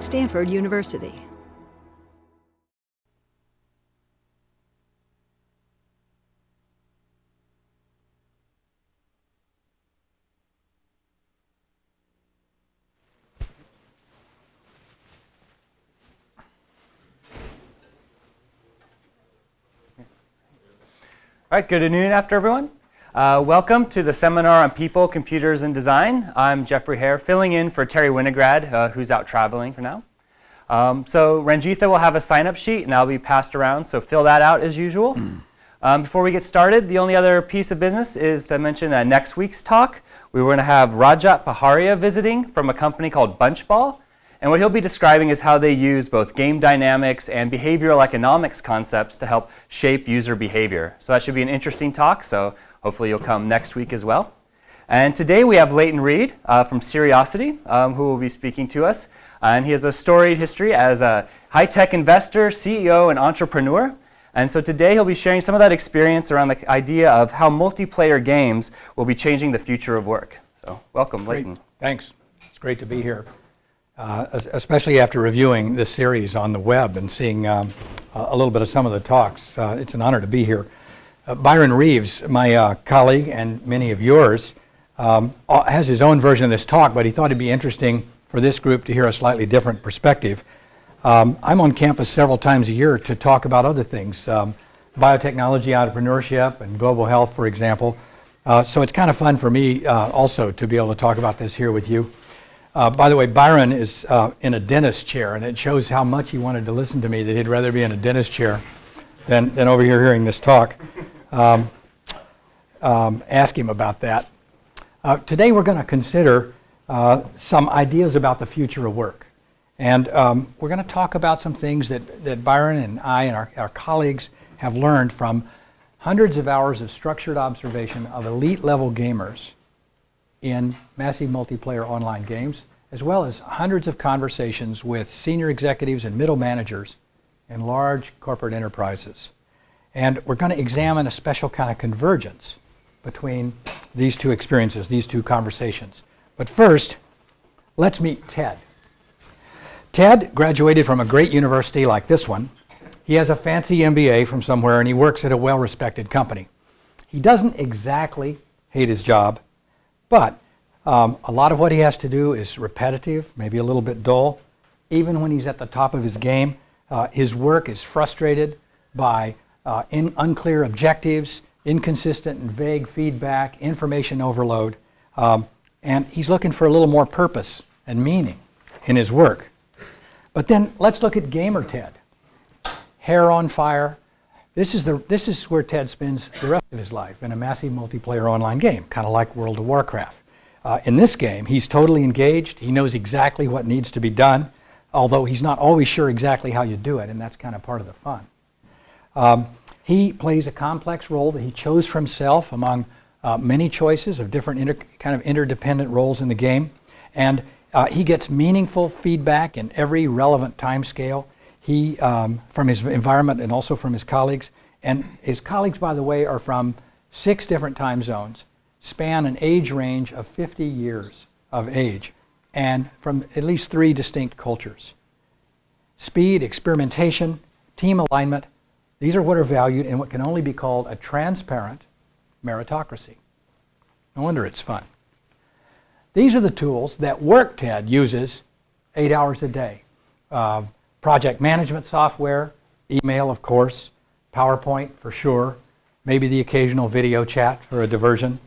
Stanford University. All right, good afternoon, everyone. Welcome to the seminar on People, Computers, and Design. I'm Jeffrey Hare, filling in for Terry Winograd, who's out traveling for now. So Ranjitha will have a sign-up sheet, and that'll be passed around, so fill that out as usual. Before we get started, the only other piece of business is to mention next week's talk. We're going to have Rajat Paharia visiting from a company called Bunchball. And what he'll be describing is how they use both game dynamics and behavioral economics concepts to help shape user behavior. So that should be an interesting talk, so hopefully you'll come next week as well. And today we have Leighton Read from Seriosity, who will be speaking to us. And he has a storied history as a high-tech investor, CEO, and entrepreneur. And so today he'll be sharing some of that experience around the idea of how multiplayer games will be changing the future of work. So welcome, Leighton. Great. Thanks. It's great to be here. Especially after reviewing this series on the web and seeing a little bit of some of the talks. It's an honor to be here. Byron Reeves, my colleague and many of yours, has his own version of this talk, but he thought it'd be interesting for this group to hear a slightly different perspective. I'm on campus several times a year to talk about other things, biotechnology, entrepreneurship, and global health, for example. So it's kind of fun for me also to be able to talk about this here with you. By the way, Byron is in a dentist chair, and it shows how much he wanted to listen to me, that he'd rather be in a dentist chair than over here hearing this talk. Ask him about that. Today we're going to consider some ideas about the future of work. And we're going to talk about some things that Byron and I and our colleagues have learned from hundreds of hours of structured observation of elite-level gamers in massive multiplayer online games, as well as hundreds of conversations with senior executives and middle managers in large corporate enterprises. And we're going to examine a special kind of convergence between these two experiences, these two conversations. But first, let's meet Ted. Ted graduated from a great university like this one. He has a fancy MBA from somewhere, and he works at a well-respected company. He doesn't exactly hate his job, but a lot of what he has to do is repetitive, maybe a little bit dull. Even when he's at the top of his game, his work is frustrated by unclear objectives, inconsistent and vague feedback, information overload, and he's looking for a little more purpose and meaning in his work. But then let's look at gamer Ted. Hair on fire. This is where Ted spends the rest of his life, in a massive multiplayer online game, kind of like World of Warcraft. In this game, he's totally engaged. He knows exactly what needs to be done, although he's not always sure exactly how you do it, and that's kind of part of the fun. He plays a complex role that he chose for himself among many choices of different kind of interdependent roles in the game, and he gets meaningful feedback in every relevant time scale. He, from his environment and also from his colleagues. And his colleagues, by the way, are from 6 different time zones, span an age range of 50 years of age, and from at least 3 distinct cultures. Speed, experimentation, team alignment, these are what are valued in what can only be called a transparent meritocracy. No wonder it's fun. These are the tools that Work Ted uses 8 hours a day. Project management software, email, of course, PowerPoint for sure, maybe the occasional video chat for a diversion.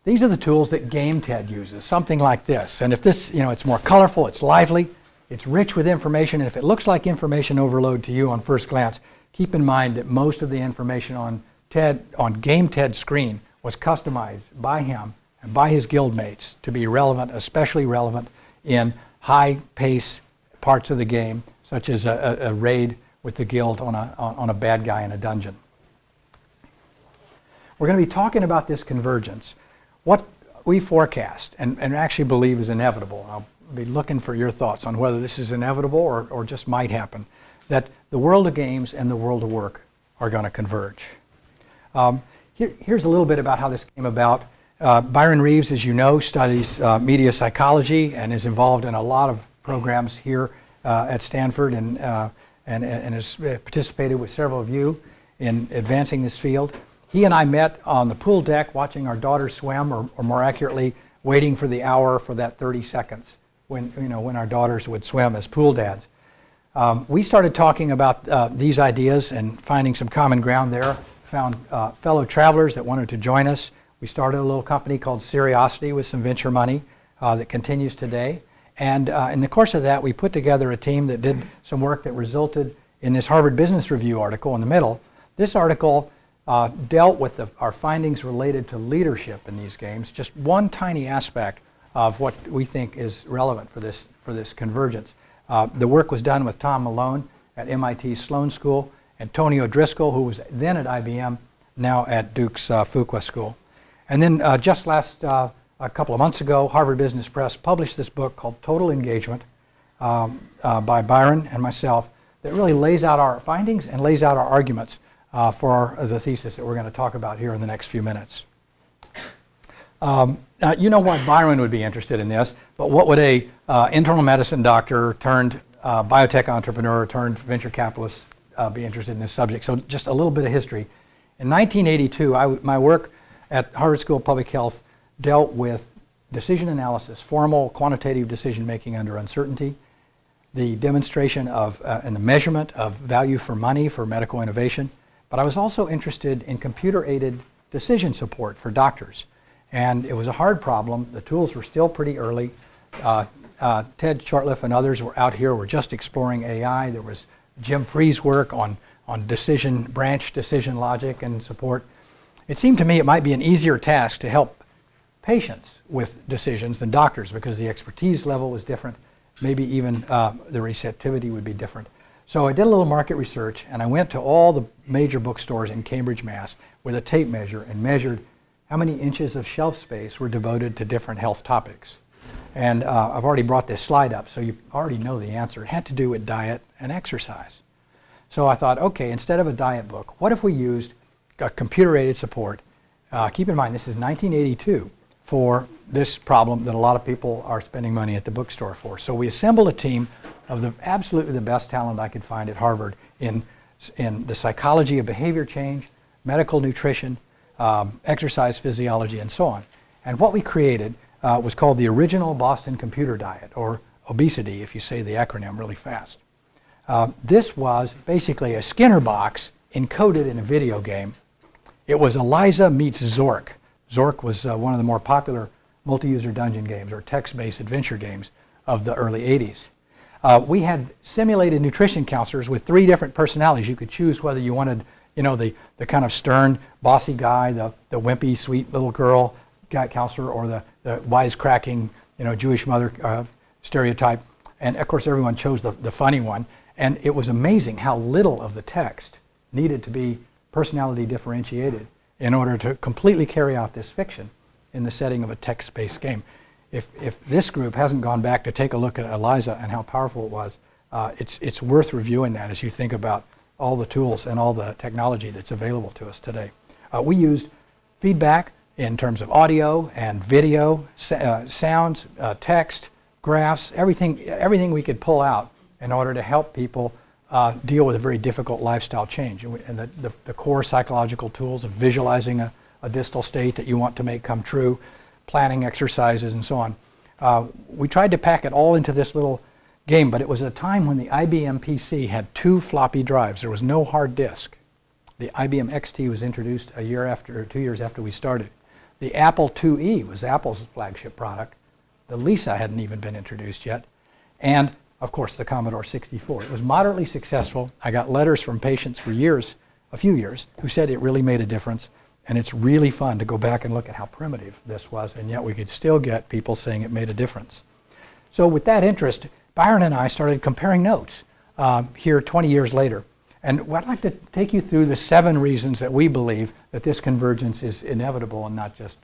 These are the tools that Game Ted uses, something like this. And if this, it's more colorful, it's lively, it's rich with information, and if it looks like information overload to you on first glance, keep in mind that most of the information on Game Ted's screen was customized by him and by his guildmates to be relevant, especially relevant in high-pace parts of the game, such as a raid with the guild on a bad guy in a dungeon. We're going to be talking about this convergence. What we forecast and actually believe is inevitable. I'll be looking for your thoughts on whether this is inevitable or just might happen, that the world of games and the world of work are going to converge. Here's a little bit about how this came about. Byron Reeves, as you know, studies media psychology and is involved in a lot of programs here at Stanford and has participated with several of you in advancing this field. He and I met on the pool deck watching our daughter swim, or more accurately, waiting for the hour for that 30 seconds when our daughters would swim as pool dads. We started talking about these ideas and finding some common ground there, found fellow travelers that wanted to join us. We started a little company called Seriosity with some venture money that continues today. And in the course of that, we put together a team that did some work that resulted in this Harvard Business Review article in the middle. This article dealt with our findings related to leadership in these games, just one tiny aspect of what we think is relevant for this convergence. The work was done with Tom Malone at MIT Sloan School, Antonio Driscoll, who was then at IBM, now at Duke's Fuqua School. And then just a couple of months ago, Harvard Business Press published this book called Total Engagement by Byron and myself that really lays out our findings and lays out our arguments for the thesis that we're going to talk about here in the next few minutes. You know why Byron would be interested in this, but what would a internal medicine doctor turned biotech entrepreneur turned venture capitalist be interested in this subject? So just a little bit of history. In 1982, my work at Harvard School of Public Health dealt with decision analysis, formal quantitative decision making under uncertainty, the demonstration of and the measurement of value for money for medical innovation. But I was also interested in computer-aided decision support for doctors. And it was a hard problem. The tools were still pretty early. Ted Shortliff and others were out here, were just exploring AI. There was Jim Free's work on branch decision logic and support. It seemed to me it might be an easier task to help patients with decisions than doctors, because the expertise level was different. Maybe even the receptivity would be different. So I did a little market research, and I went to all the major bookstores in Cambridge, Mass. with a tape measure and measured how many inches of shelf space were devoted to different health topics. And I've already brought this slide up, so you already know the answer. It had to do with diet and exercise. So I thought, okay, instead of a diet book, what if we used a computer-aided support? Keep in mind, this is 1982 for this problem that a lot of people are spending money at the bookstore for. So we assembled a team of absolutely the best talent I could find at Harvard in the psychology of behavior change, medical nutrition, exercise physiology, and so on. And what we created was called the Original Boston Computer Diet, or obesity, if you say the acronym really fast. This was basically a Skinner box encoded in a video game. It was Eliza meets Zork. Zork was one of the more popular multi-user dungeon games, or text-based adventure games of the early 80s. We had simulated nutrition counselors with 3 different personalities. You could choose whether you wanted, the kind of stern, bossy guy, the wimpy, sweet little girl guy counselor, or the wisecracking, Jewish mother stereotype. And of course, everyone chose the funny one. And it was amazing how little of the text needed to be personality differentiated in order to completely carry out this fiction in the setting of a text-based game. If this group hasn't gone back to take a look at Eliza and how powerful it was, it's worth reviewing that as you think about all the tools and all the technology that's available to us today. We used feedback in terms of audio and video, sounds, text, graphs, everything we could pull out in order to help people deal with a very difficult lifestyle change. And the core psychological tools of visualizing a distal state that you want to make come true, planning exercises, and so on. We tried to pack it all into this little game, but it was a time when the IBM PC had 2 floppy drives. There was no hard disk. The IBM XT was introduced 2 years after we started. The Apple IIe was Apple's flagship product. The Lisa hadn't even been introduced yet. And of course, the Commodore 64. It was moderately successful. I got letters from patients for a few years, who said it really made a difference. And it's really fun to go back and look at how primitive this was, and yet we could still get people saying it made a difference. So with that interest, Byron and I started comparing notes here 20 years later. And I'd like to take you through the 7 reasons that we believe that this convergence is inevitable and not just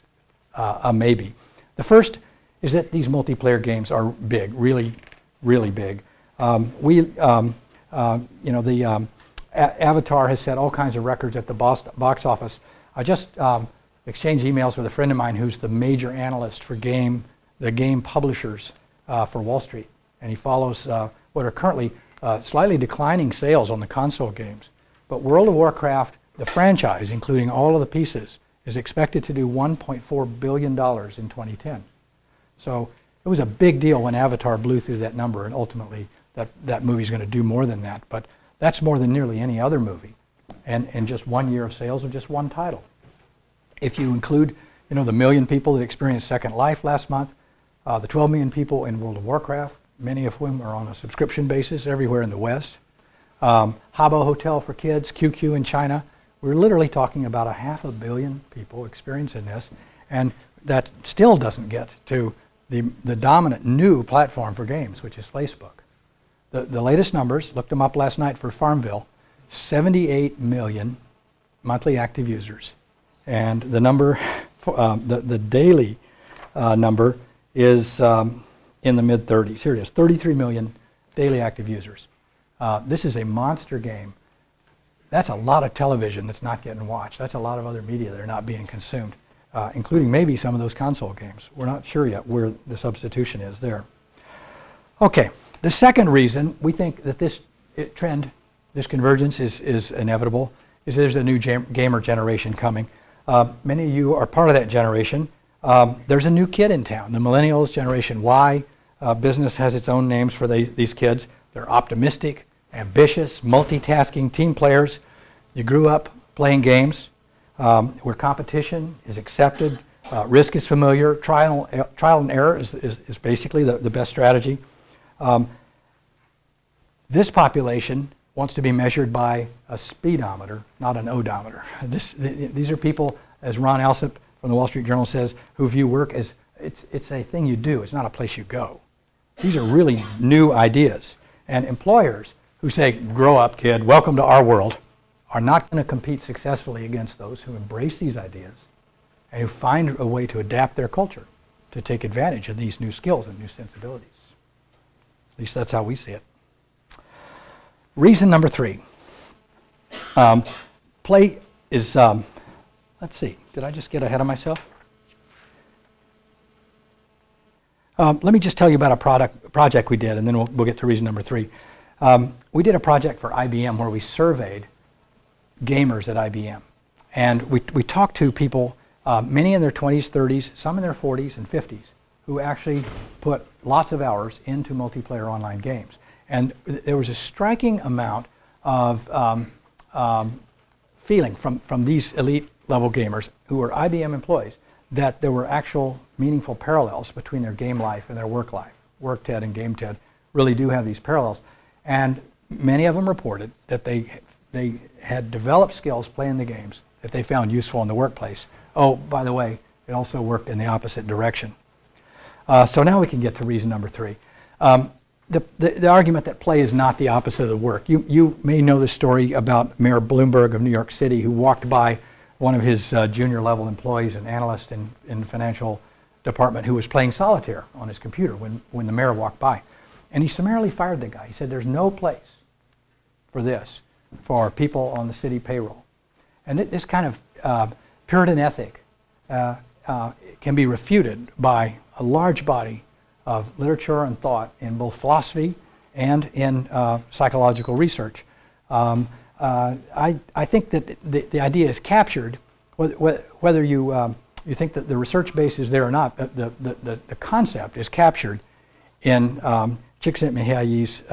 a maybe. The first is that these multiplayer games are big, really, really big. Avatar has set all kinds of records at the box office. I just exchanged emails with a friend of mine who's the major analyst for the game publishers for Wall Street. and he follows what are currently slightly declining sales on the console games. But World of Warcraft, the franchise, including all of the pieces, is expected to do $1.4 billion in 2010. So it was a big deal when Avatar blew through that number, and ultimately that movie's going to do more than that. But that's more than nearly any other movie, and in just 1 year of sales of just one title. If you include, the 1 million people that experienced Second Life last month, the 12 million people in World of Warcraft, many of whom are on a subscription basis everywhere in the West, Habbo Hotel for kids, QQ in China, we're literally talking about 500 million people experiencing this, and that still doesn't get to the dominant new platform for games, which is Facebook. The latest numbers, looked them up last night for Farmville, 78 million monthly active users. And the number, the daily number is in the mid-30s. Here it is, 33 million daily active users. This is a monster game. That's a lot of television that's not getting watched. That's a lot of other media that are not being consumed, including maybe some of those console games. We're not sure yet where the substitution is there. Okay, the second reason we think that this trend, this convergence is inevitable, is there's a new gamer generation coming. Many of you are part of that generation. There's a new kid in town, the millennials, Generation Y. Business has its own names for these kids. They're optimistic, ambitious, multitasking team players. You grew up playing games where competition is accepted, risk is familiar, trial and error is basically the best strategy. This population wants to be measured by a speedometer, not an odometer. These are people, as Ron Alsop from the Wall Street Journal says, who view work as it's a thing you do, it's not a place you go. These are really new ideas. And employers who say, grow up, kid, welcome to our world, are not going to compete successfully against those who embrace these ideas and who find a way to adapt their culture to take advantage of these new skills and new sensibilities. At least that's how we see it. Reason number 3. Play is, let's see, did I just get ahead of myself? Let me just tell you about a project we did, and then we'll get to reason number 3. We did a project for IBM where we surveyed gamers at IBM. And we talked to people, many in their 20s, 30s, some in their 40s and 50s, who actually put lots of hours into multiplayer online games. And there was a striking amount of feeling from these elite level gamers who were IBM employees that there were actual meaningful parallels between their game life and their work life. Work TED and Game TED really do have these parallels. And many of them reported that they had developed skills playing the games that they found useful in the workplace. Oh, by the way, it also worked in the opposite direction. So now we can get to reason number 3. The argument that play is not the opposite of work. You may know the story about Mayor Bloomberg of New York City, who walked by one of his junior level employees, an analyst in the financial department, who was playing solitaire on his computer when the mayor walked by. And he summarily fired the guy. He said, there's no place for this for people on the city payroll. And this kind of Puritan ethic can be refuted by a large body of literature and thought in both philosophy and in psychological research. I think that the idea is captured, whether you think that the research base is there or not, the concept is captured in Csikszentmihalyi's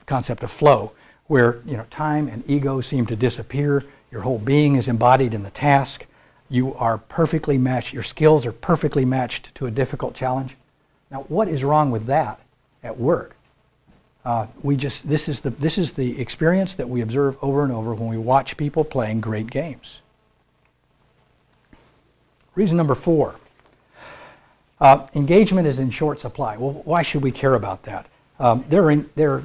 concept of flow, where time and ego seem to disappear, your whole being is embodied in the task, you are perfectly matched, your skills are perfectly matched to a difficult challenge. Now, what is wrong with that at work? This is the experience that we observe over and over when we watch people playing great games. Reason number 4. Engagement is in short supply. Well, why should we care about that? There are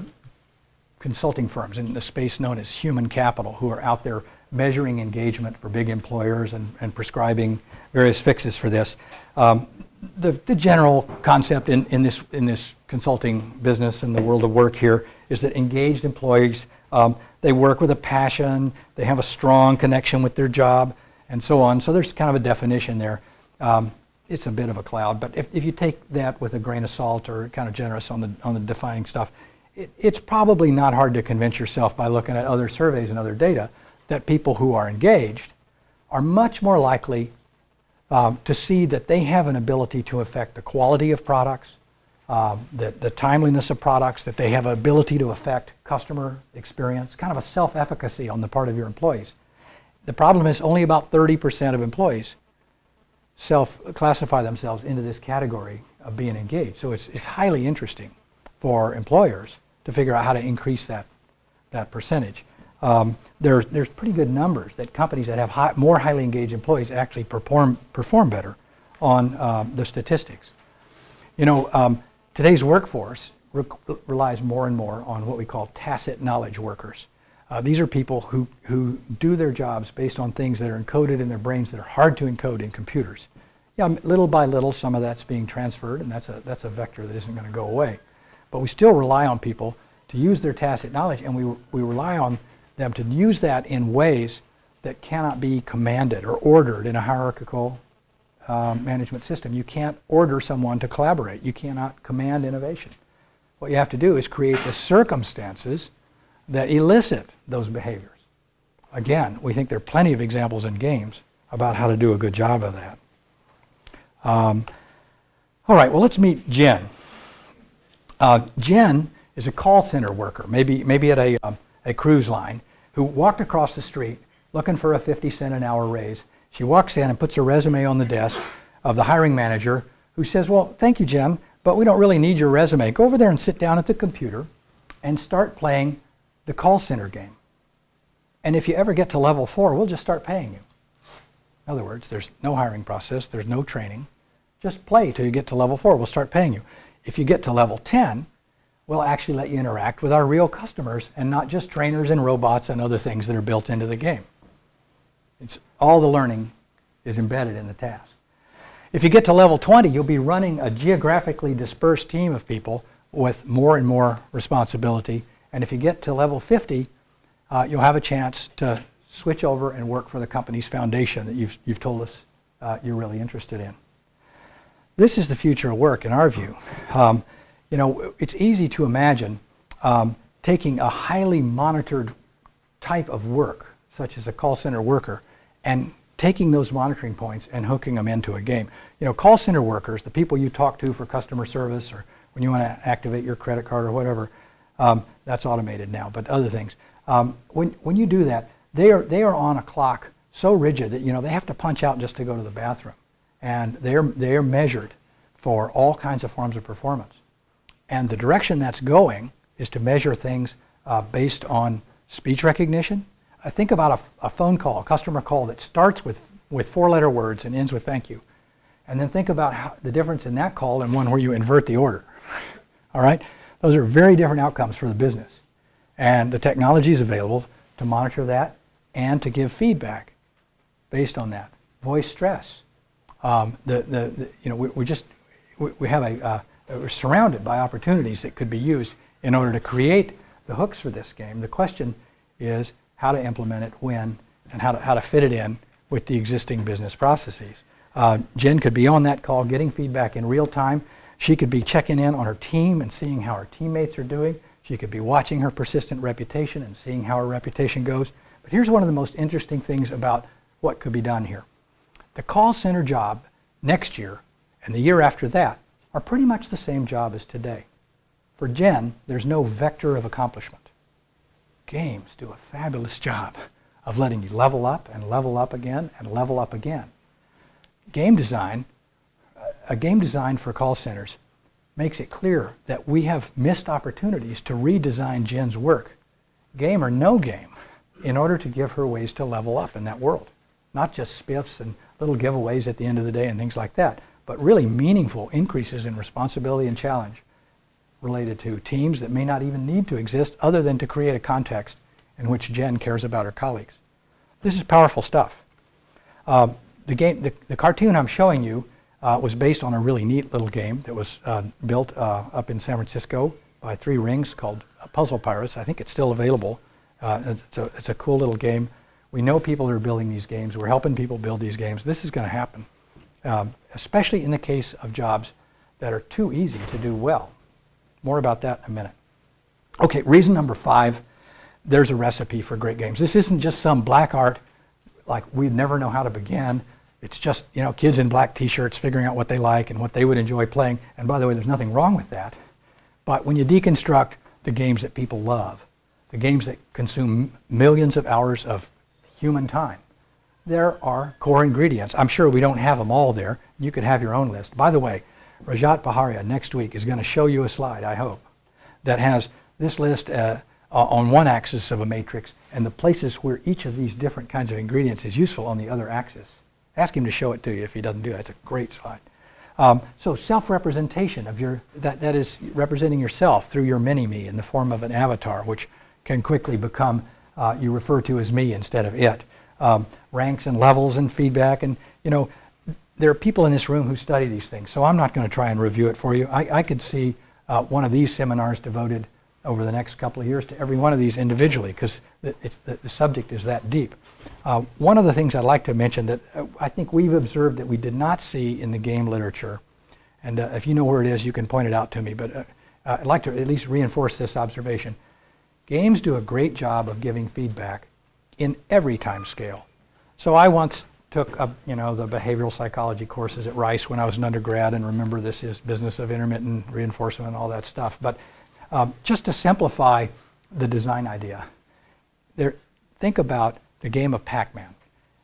consulting firms in the space known as human capital who are out there measuring engagement for big employers and prescribing various fixes for this. The general concept in this consulting business and the world of work here is that engaged employees, they work with a passion, they have a strong connection with their job, and so on. So there's kind of a definition there. it's a bit of a cloud, but if you take that with a grain of salt or kind of generous on the defining stuff, it's probably not hard to convince yourself by looking at other surveys and other data that people who are engaged are much more likely to see that they have an ability to affect the quality of products, the timeliness of products, that they have an ability to affect customer experience, kind of a self-efficacy on the part of your employees. The problem is only about 30% of employees self-classify themselves into this category of being engaged. So it's highly interesting for employers to figure out how to increase that percentage. There's pretty good numbers that companies that have more highly engaged employees actually perform better on the statistics. Today's workforce relies more and more on what we call tacit knowledge workers. These are people who do their jobs based on things that are encoded in their brains that are hard to encode in computers. Yeah, little by little, some of that's being transferred, and that's a vector that isn't going to go away. But we still rely on people to use their tacit knowledge, and we rely on them to use that in ways that cannot be commanded or ordered in a hierarchical management system. You can't order someone to collaborate. You cannot command innovation. What you have to do is create the circumstances that elicit those behaviors. Again, we think there are plenty of examples in games about how to do a good job of that. All right, well, let's meet Jen. Jen is a call center worker, maybe at a cruise line, who walked across the street looking for a 50-cent an hour raise. She walks in and puts her resume on the desk of the hiring manager, who says, well, thank you, Jen, but we don't really need your resume. Go over there and sit down at the computer and start playing the call center game. And if you ever get to level 4, we'll just start paying you. In other words, there's no hiring process, there's no training. Just play till you get to level 4, we'll start paying you. If you get to level 10, we'll actually let you interact with our real customers and not just trainers and robots and other things that are built into the game. All the learning is embedded in the task. If you get to level 20, you'll be running a geographically dispersed team of people with more and more responsibility. And if you get to level 50, you'll have a chance to switch over and work for the company's foundation that you've told us you're really interested in. This is the future of work in our view. It's easy to imagine taking a highly monitored type of work, such as a call center worker, and taking those monitoring points and hooking them into a game. Call center workers, the people you talk to for customer service or when you want to activate your credit card or whatever, that's automated now, but other things. When you do that, they are on a clock so rigid that they have to punch out just to go to the bathroom. And they're measured for all kinds of forms of performance. And the direction that's going is to measure things based on speech recognition. Think about a phone call, a customer call that starts with 4-letter words and ends with thank you. And then think about the difference in that call and one where you invert the order. All right? Those are very different outcomes for the business. And the technology is available to monitor that and to give feedback based on that. Voice stress. We're surrounded by opportunities that could be used in order to create the hooks for this game. The question is how to implement it, when, and how to fit it in with the existing business processes. Jen could be on that call getting feedback in real time. She could be checking in on her team and seeing how her teammates are doing. She could be watching her persistent reputation and seeing how her reputation goes. But here's one of the most interesting things about what could be done here. The call center job next year and the year after that are pretty much the same job as today. For Jen, there's no vector of accomplishment. Games do a fabulous job of letting you level up and level up again and level up again. Game design, a game design for call centers makes it clear that we have missed opportunities to redesign Jen's work, game or no game, in order to give her ways to level up in that world. Not just spiffs and little giveaways at the end of the day and things like that, but really meaningful increases in responsibility and challenge related to teams that may not even need to exist other than to create a context in which Jen cares about her colleagues. This is powerful stuff. The cartoon I'm showing you was based on a really neat little game that was built up in San Francisco by 3 Rings called Puzzle Pirates. I think it's still available. It's a cool little game. We know people who are building these games. We're helping people build these games. This is going to happen. especially in the case of jobs that are too easy to do well. More about that in a minute. Okay, reason number 5, there's a recipe for great games. This isn't just some black art like we'd never know how to begin. It's just, kids in black t-shirts figuring out what they like and what they would enjoy playing. And by the way, there's nothing wrong with that. But when you deconstruct the games that people love, the games that consume millions of hours of human time, there are core ingredients. I'm sure we don't have them all there. You could have your own list. By the way, Rajat Paharia next week is going to show you a slide, I hope, that has this list on one axis of a matrix and the places where each of these different kinds of ingredients is useful on the other axis. Ask him to show it to you if he doesn't do it. It's a great slide. So self-representation of that is representing yourself through your mini-me in the form of an avatar, which can quickly become you refer to as me instead of it. Ranks and levels and feedback, and there are people in this room who study these things, so I'm not going to try and review it for you. I could see one of these seminars devoted over the next couple of years to every one of these individually, because the subject is that deep. One of the things I'd like to mention that I think we've observed that we did not see in the game literature, and if you know where it is, you can point it out to me, but I'd like to at least reinforce this observation. Games do a great job of giving feedback in every time scale. So I once took the behavioral psychology courses at Rice when I was an undergrad, and remember this is business of intermittent reinforcement and all that stuff. But just to simplify the design idea, think about the game of Pac-Man.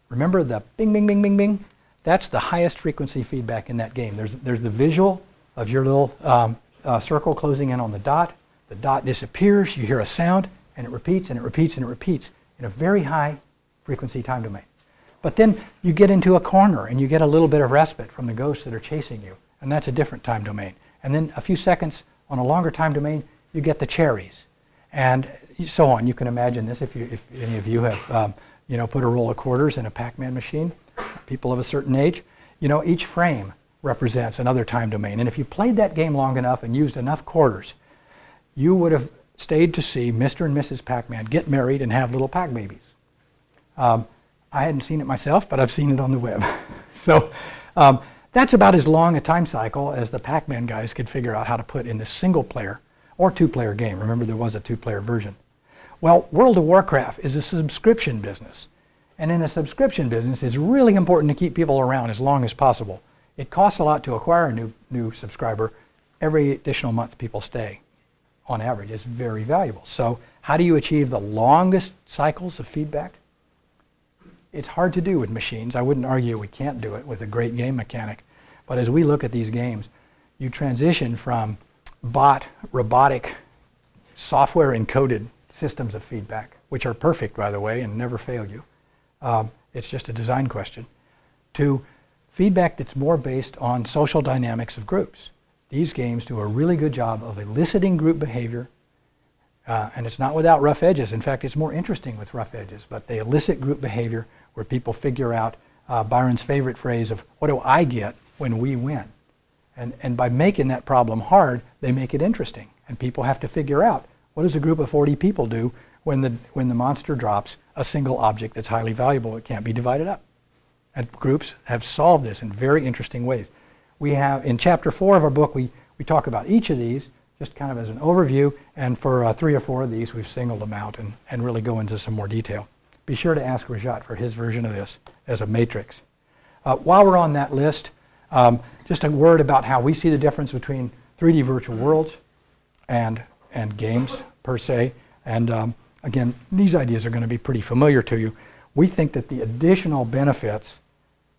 Remember the bing, bing, bing, bing, bing? That's the highest frequency feedback in that game. There's the visual of your little circle closing in on the dot. The dot disappears, you hear a sound, and it repeats and it repeats and it repeats in a very high frequency time domain. But then you get into a corner and you get a little bit of respite from the ghosts that are chasing you, and that's a different time domain. And then a few seconds on a longer time domain, you get the cherries, and so on. You can imagine this if any of you have put a roll of quarters in a Pac-Man machine. People of a certain age, each frame represents another time domain. And if you played that game long enough and used enough quarters, you would have stayed to see Mr. and Mrs. Pac-Man get married and have little Pac babies. I hadn't seen it myself, but I've seen it on the web. So that's about as long a time cycle as the Pac-Man guys could figure out how to put in this single-player or two-player game. Remember, there was a two-player version. Well, World of Warcraft is a subscription business. And in a subscription business, it's really important to keep people around as long as possible. It costs a lot to acquire a new subscriber. Every additional month people stay, on average, is very valuable. So how do you achieve the longest cycles of feedback? It's hard to do with machines. I wouldn't argue we can't do it with a great game mechanic. But as we look at these games, you transition from robotic, software-encoded systems of feedback, which are perfect, by the way, and never fail you. It's just a design question, to feedback that's more based on social dynamics of groups. These games do a really good job of eliciting group behavior, and it's not without rough edges. In fact, it's more interesting with rough edges, but they elicit group behavior where people figure out Byron's favorite phrase of, what do I get when we win? And by making that problem hard, they make it interesting. And people have to figure out, what does a group of 40 people do when the monster drops a single object that's highly valuable? It can't be divided up. And groups have solved this in very interesting ways. We have, in chapter 4 of our book, we talk about each of these, just kind of as an overview, and for 3 or 4 of these, we've singled them out and really go into some more detail. Be sure to ask Rajat for his version of this as a matrix. While we're on that list, just a word about how we see the difference between 3D virtual worlds and games per se. And again, these ideas are going to be pretty familiar to you. We think that the additional benefits,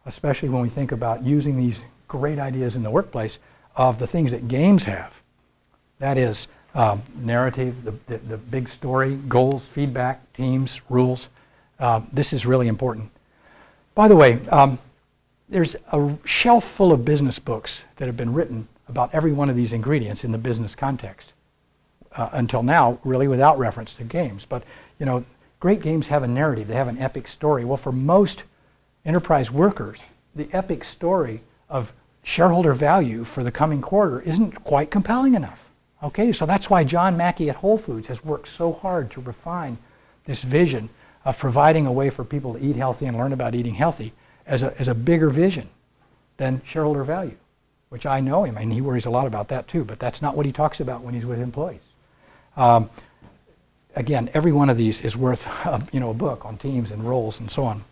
especially when we think about using these great ideas in the workplace, of the things that games have, that is narrative, the big story, goals, feedback, teams, rules. This is really important. By the way, there's a shelf full of business books that have been written about every one of these ingredients in the business context. Until now, really without reference to games. But great games have a narrative, they have an epic story. Well, for most enterprise workers, the epic story of shareholder value for the coming quarter isn't quite compelling enough. Okay, so that's why John Mackey at Whole Foods has worked so hard to refine this vision of providing a way for people to eat healthy and learn about eating healthy as a bigger vision. than shareholder value, which I know him, and he worries a lot about that too, but that's not what he talks about when he's with employees. Again, every one of these is worth a book on teams and roles and so on.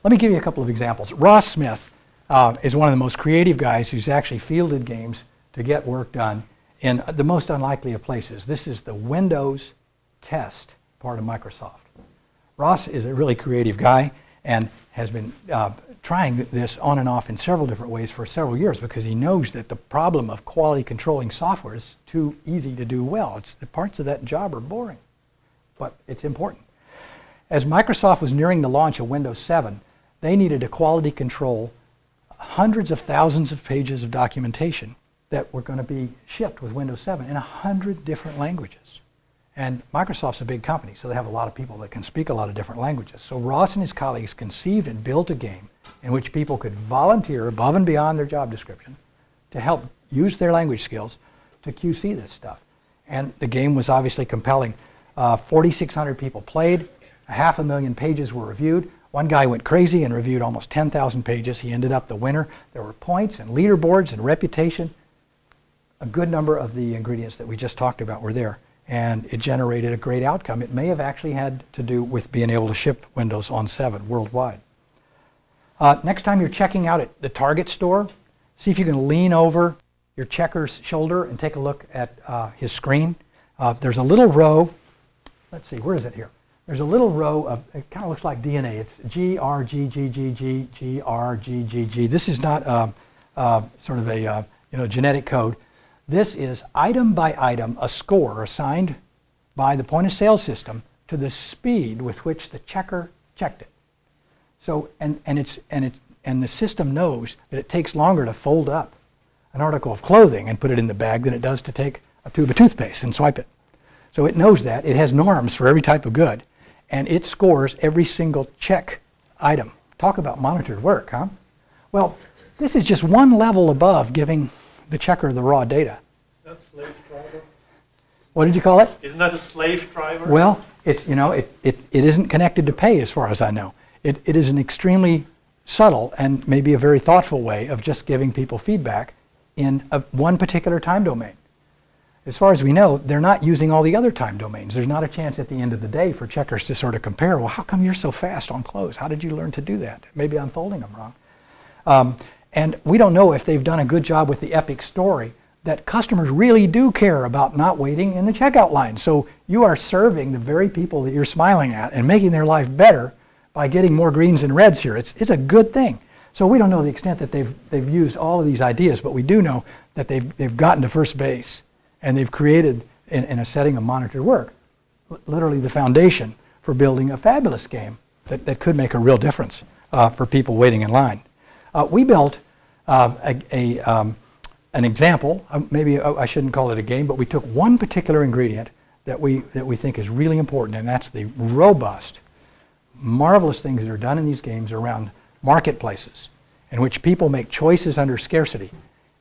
Let me give you a couple of examples. Ross Smith is one of the most creative guys who's actually fielded games to get work done in the most unlikely of places. This is the Windows test part of Microsoft. Ross is a really creative guy and has been trying this on and off in several different ways for several years because he knows that the problem of quality controlling software is too easy to do well. The parts of that job are boring, but it's important. As Microsoft was nearing the launch of Windows 7, they needed to quality control hundreds of thousands of pages of documentation that were going to be shipped with Windows 7 in 100 different languages. And Microsoft's a big company, so they have a lot of people that can speak a lot of different languages. So Ross and his colleagues conceived and built a game in which people could volunteer above and beyond their job description to help use their language skills to QC this stuff. And the game was obviously compelling. 4,600 people played, 500,000 pages were reviewed. One guy went crazy and reviewed almost 10,000 pages. He ended up the winner. There were points and leaderboards and reputation. A good number of the ingredients that we just talked about were there. And it generated a great outcome. It may have actually had to do with being able to ship Windows on 7 worldwide. Next time you're checking out at the Target store, see if you can lean over your checker's shoulder and take a look at his screen. There's a little row. Let's see, where is it here? There's a little row of, it kind of looks like DNA. It's G, R, G, G, G, G, G, R, G, G, G. This is not sort of a genetic code. This is item by item a score assigned by the point of sale system to the speed with which the checker checked it. So and the system knows that it takes longer to fold up an article of clothing and put it in the bag than it does to take a tube of toothpaste and swipe it. So it knows that. It has norms for every type of good, and it scores every single check item. Talk about monitored work, huh? Well, this is just one level above giving the checker the raw data. Is that a slave driver? What did you call it? Isn't that a slave driver? Well, it's it isn't connected to pay as far as I know. It is an extremely subtle and maybe a very thoughtful way of just giving people feedback in one particular time domain. As far as we know, they're not using all the other time domains. There's not a chance at the end of the day for checkers to sort of compare, well, how come you're so fast on close? How did you learn to do that? Maybe I'm folding them wrong. And we don't know if they've done a good job with the epic story that customers really do care about not waiting in the checkout line. So you are serving the very people that you're smiling at and making their life better by getting more greens and reds here. It's a good thing. So we don't know the extent that they've used all of these ideas, but we do know that they've gotten to first base and they've created, in a setting of monitored work, literally the foundation for building a fabulous game that could make a real difference for people waiting in line. We built an example. Maybe I shouldn't call it a game, but we took one particular ingredient that we think is really important, and that's the robust, marvelous things that are done in these games around marketplaces in which people make choices under scarcity.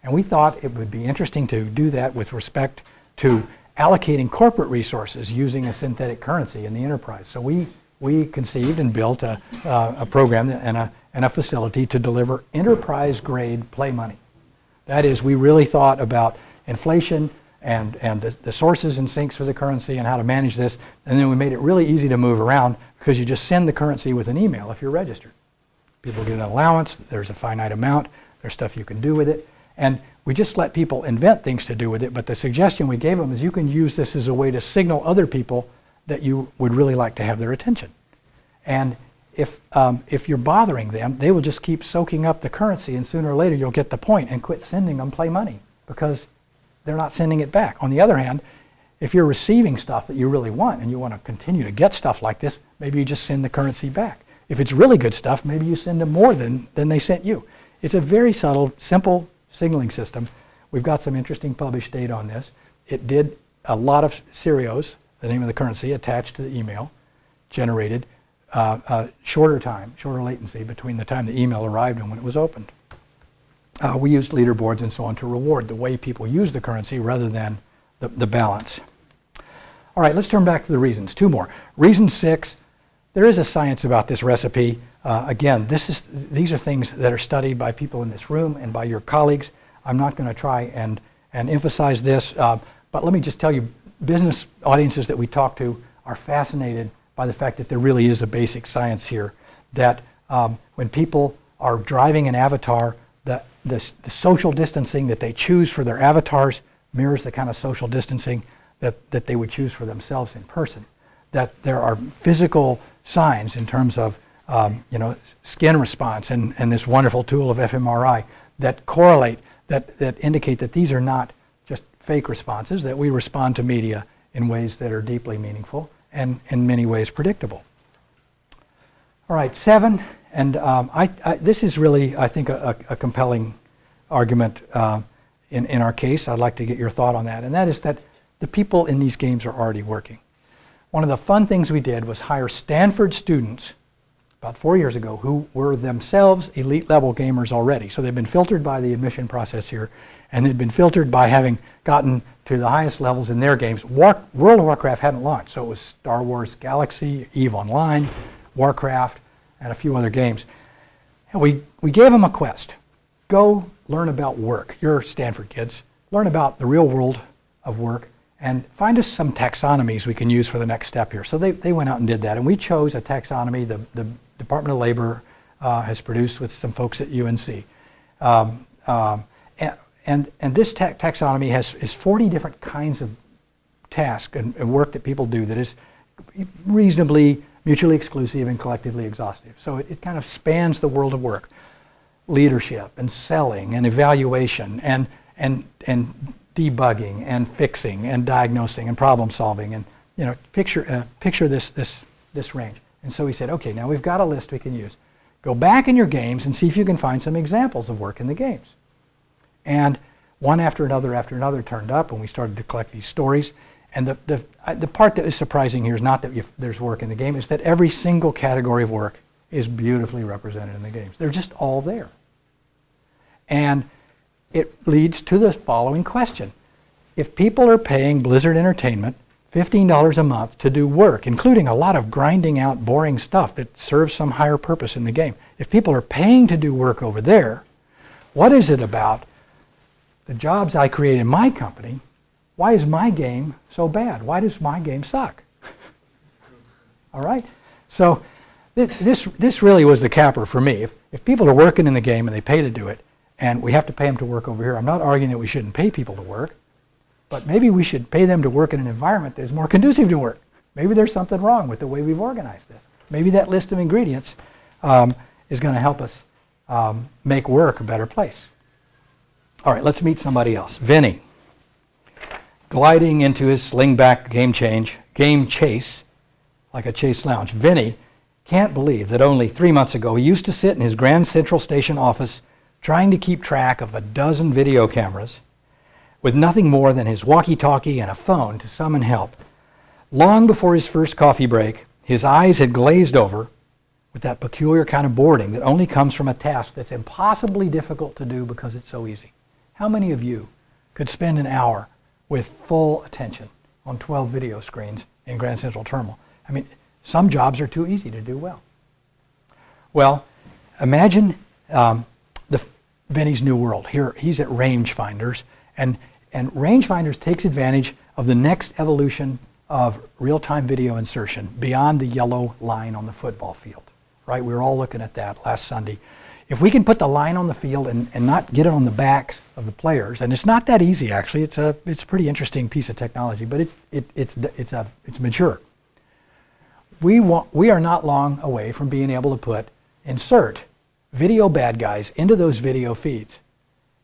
And we thought it would be interesting to do that with respect to allocating corporate resources using a synthetic currency in the enterprise. So we conceived and built a program and a facility to deliver enterprise-grade play money. That is, we really thought about inflation and the sources and sinks for the currency and how to manage this, and then we made it really easy to move around because you just send the currency with an email if you're registered. People get an allowance, there's a finite amount, there's stuff you can do with it, and we just let people invent things to do with it, but the suggestion we gave them is you can use this as a way to signal other people that you would really like to have their attention. And if you're bothering them, they will just keep soaking up the currency, and sooner or later you'll get the point and quit sending them play money because they're not sending it back. On the other hand, if you're receiving stuff that you really want and you want to continue to get stuff like this, maybe you just send the currency back. If it's really good stuff, maybe you send them more than they sent you. It's a very subtle, simple signaling system. We've got some interesting published data on this. It did a lot of Serios, the name of the currency, attached to the email, generated shorter latency between the time the email arrived and when it was opened. We used leaderboards and so on to reward the way people use the currency rather than the balance. All right, let's turn back to the reasons. Two more. Reason 6, there is a science about this recipe. Again, these are things that are studied by people in this room and by your colleagues. I'm not going to try and emphasize this, but let me just tell you, business audiences that we talk to are fascinated by the fact that there really is a basic science here, that when people are driving an avatar, the social distancing that they choose for their avatars mirrors the kind of social distancing that they would choose for themselves in person. That there are physical signs in terms of skin response and this wonderful tool of fMRI that correlate, that indicate that these are not just fake responses, that we respond to media in ways that are deeply meaningful and in many ways predictable. All right, 7, and this is really, I think, a compelling argument in our case. I'd like to get your thought on that, and that is that the people in these games are already working. One of the fun things we did was hire Stanford students about 4 years ago who were themselves elite level gamers already. So they've been filtered by the admission process here, and they'd been filtered by having gotten to the highest levels in their games. World of Warcraft hadn't launched, so it was Star Wars Galaxy, EVE Online, Warcraft, and a few other games. And we gave them a quest. Go learn about work. You're Stanford kids. Learn about the real world of work and find us some taxonomies we can use for the next step here. So they went out and did that, and we chose a taxonomy the Department of Labor has produced with some folks at UNC. And this taxonomy is 40 different kinds of tasks and work that people do that is reasonably mutually exclusive and collectively exhaustive. So it kind of spans the world of work. Leadership and selling and evaluation and debugging and fixing and diagnosing and problem solving, and picture this range. And so we said, okay, now we've got a list we can use. Go back in your games and see if you can find some examples of work in the games. And one after another turned up, and we started to collect these stories. And the part that is surprising here is not that there's work in the game, it's that every single category of work is beautifully represented in the games. They're just all there. And it leads to the following question. If people are paying Blizzard Entertainment $15 a month to do work, including a lot of grinding out boring stuff that serves some higher purpose in the game, if people are paying to do work over there, what is it about the jobs I create in my company? Why is my game so bad? Why does my game suck? All right? So this really was the capper for me. If people are working in the game and they pay to do it, and we have to pay them to work over here, I'm not arguing that we shouldn't pay people to work, but maybe we should pay them to work in an environment that is more conducive to work. Maybe there's something wrong with the way we've organized this. Maybe that list of ingredients is going to help us make work a better place. All right, let's meet somebody else. Vinny, gliding into his slingback game chase, like a chase lounge. Vinny can't believe that only 3 months ago he used to sit in his Grand Central Station office trying to keep track of a dozen video cameras with nothing more than his walkie-talkie and a phone to summon help. Long before his first coffee break, his eyes had glazed over with that peculiar kind of boredom that only comes from a task that's impossibly difficult to do because it's so easy. How many of you could spend an hour with full attention on 12 video screens in Grand Central Terminal? I mean, some jobs are too easy to do well. Well, imagine Vinny's new world. Here, he's at Rangefinders, and Rangefinders takes advantage of the next evolution of real-time video insertion beyond the yellow line on the football field, right? We were all looking at that last Sunday. If we can put the line on the field and not get it on the backs of the players, and it's not that easy actually. It's a pretty interesting piece of technology, but it's mature. We are not long away from being able to insert video bad guys into those video feeds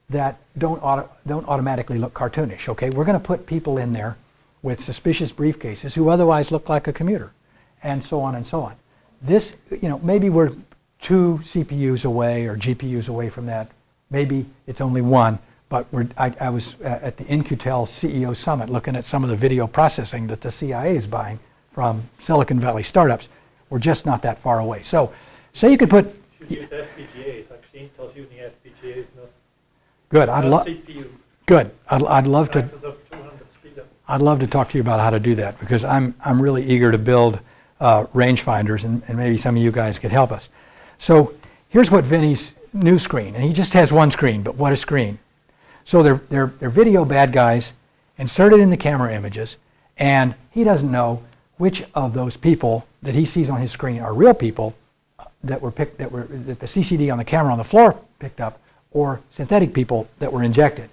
that don't automatically look cartoonish. Okay, we're going to put people in there with suspicious briefcases who otherwise look like a commuter, and so on and so on. This, maybe we're 2 CPUs away or GPUs away from that. Maybe it's only 1, but I was at the In-Q-Tel CEO Summit looking at some of the video processing that the CIA is buying from Silicon Valley startups. We're just not that far away. So, say you could put... Use FPGAs. Actually, Intel's using FPGAs, not good. CPUs. Good. I'd love to. Factors of 200 speed up. I'd love to talk to you about how to do that, because I'm really eager to build rangefinders, and maybe some of you guys could help us. So here's what Vinny's new screen, and he just has one screen, but what a screen. So they're video bad guys inserted in the camera images, and he doesn't know which of those people that he sees on his screen are real people that the CCD on the camera on the floor picked up, or synthetic people that were injected.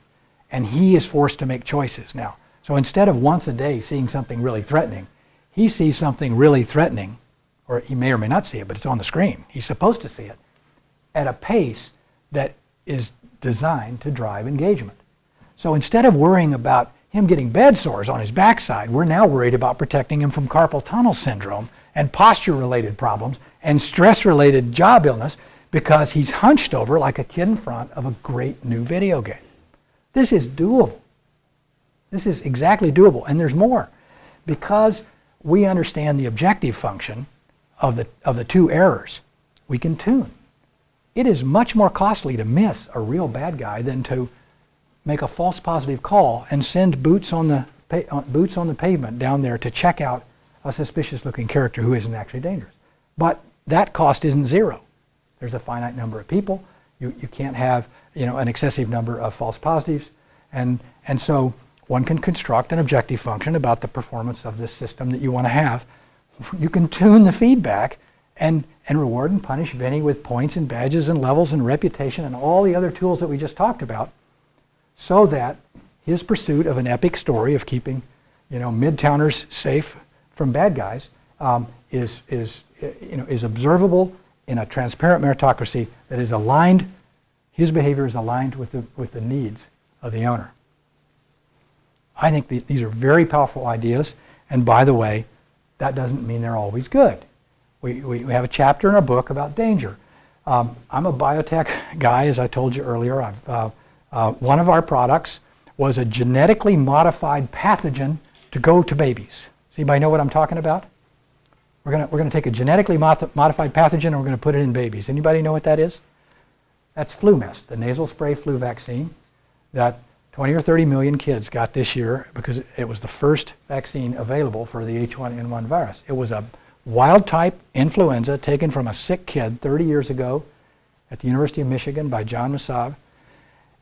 And he is forced to make choices now. So instead of once a day seeing something really threatening, he sees something really threatening, or he may or may not see it, but it's on the screen. He's supposed to see it at a pace that is designed to drive engagement. So instead of worrying about him getting bed sores on his backside, we're now worried about protecting him from carpal tunnel syndrome and posture-related problems and stress-related job illness because he's hunched over like a kid in front of a great new video game. This is doable. This is exactly doable, and there's more. Because we understand the objective function of the two errors, we can tune. It is much more costly to miss a real bad guy than to make a false positive call and send boots on the pavement down there to check out a suspicious-looking character who isn't actually dangerous. But that cost isn't zero. There's a finite number of people. You can't have an excessive number of false positives, and so one can construct an objective function about the performance of this system that you want to have. You can tune the feedback and reward and punish Vinny with points and badges and levels and reputation and all the other tools that we just talked about, so that his pursuit of an epic story of keeping Midtowners safe from bad guys is observable in a transparent meritocracy that is aligned. His behavior is aligned with the needs of the owner. I think these are very powerful ideas, and by the way, that doesn't mean they're always good. We have a chapter in our book about danger. I'm a biotech guy, as I told you earlier. One of our products was a genetically modified pathogen to go to babies. Does anybody know what I'm talking about? We're going to take a genetically modified pathogen and we're going to put it in babies. Anybody know what that is? That's FluMist, the nasal spray flu vaccine that 20 or 30 million kids got this year because it was the first vaccine available for the H1N1 virus. It was a wild-type influenza taken from a sick kid 30 years ago at the University of Michigan by John Massav.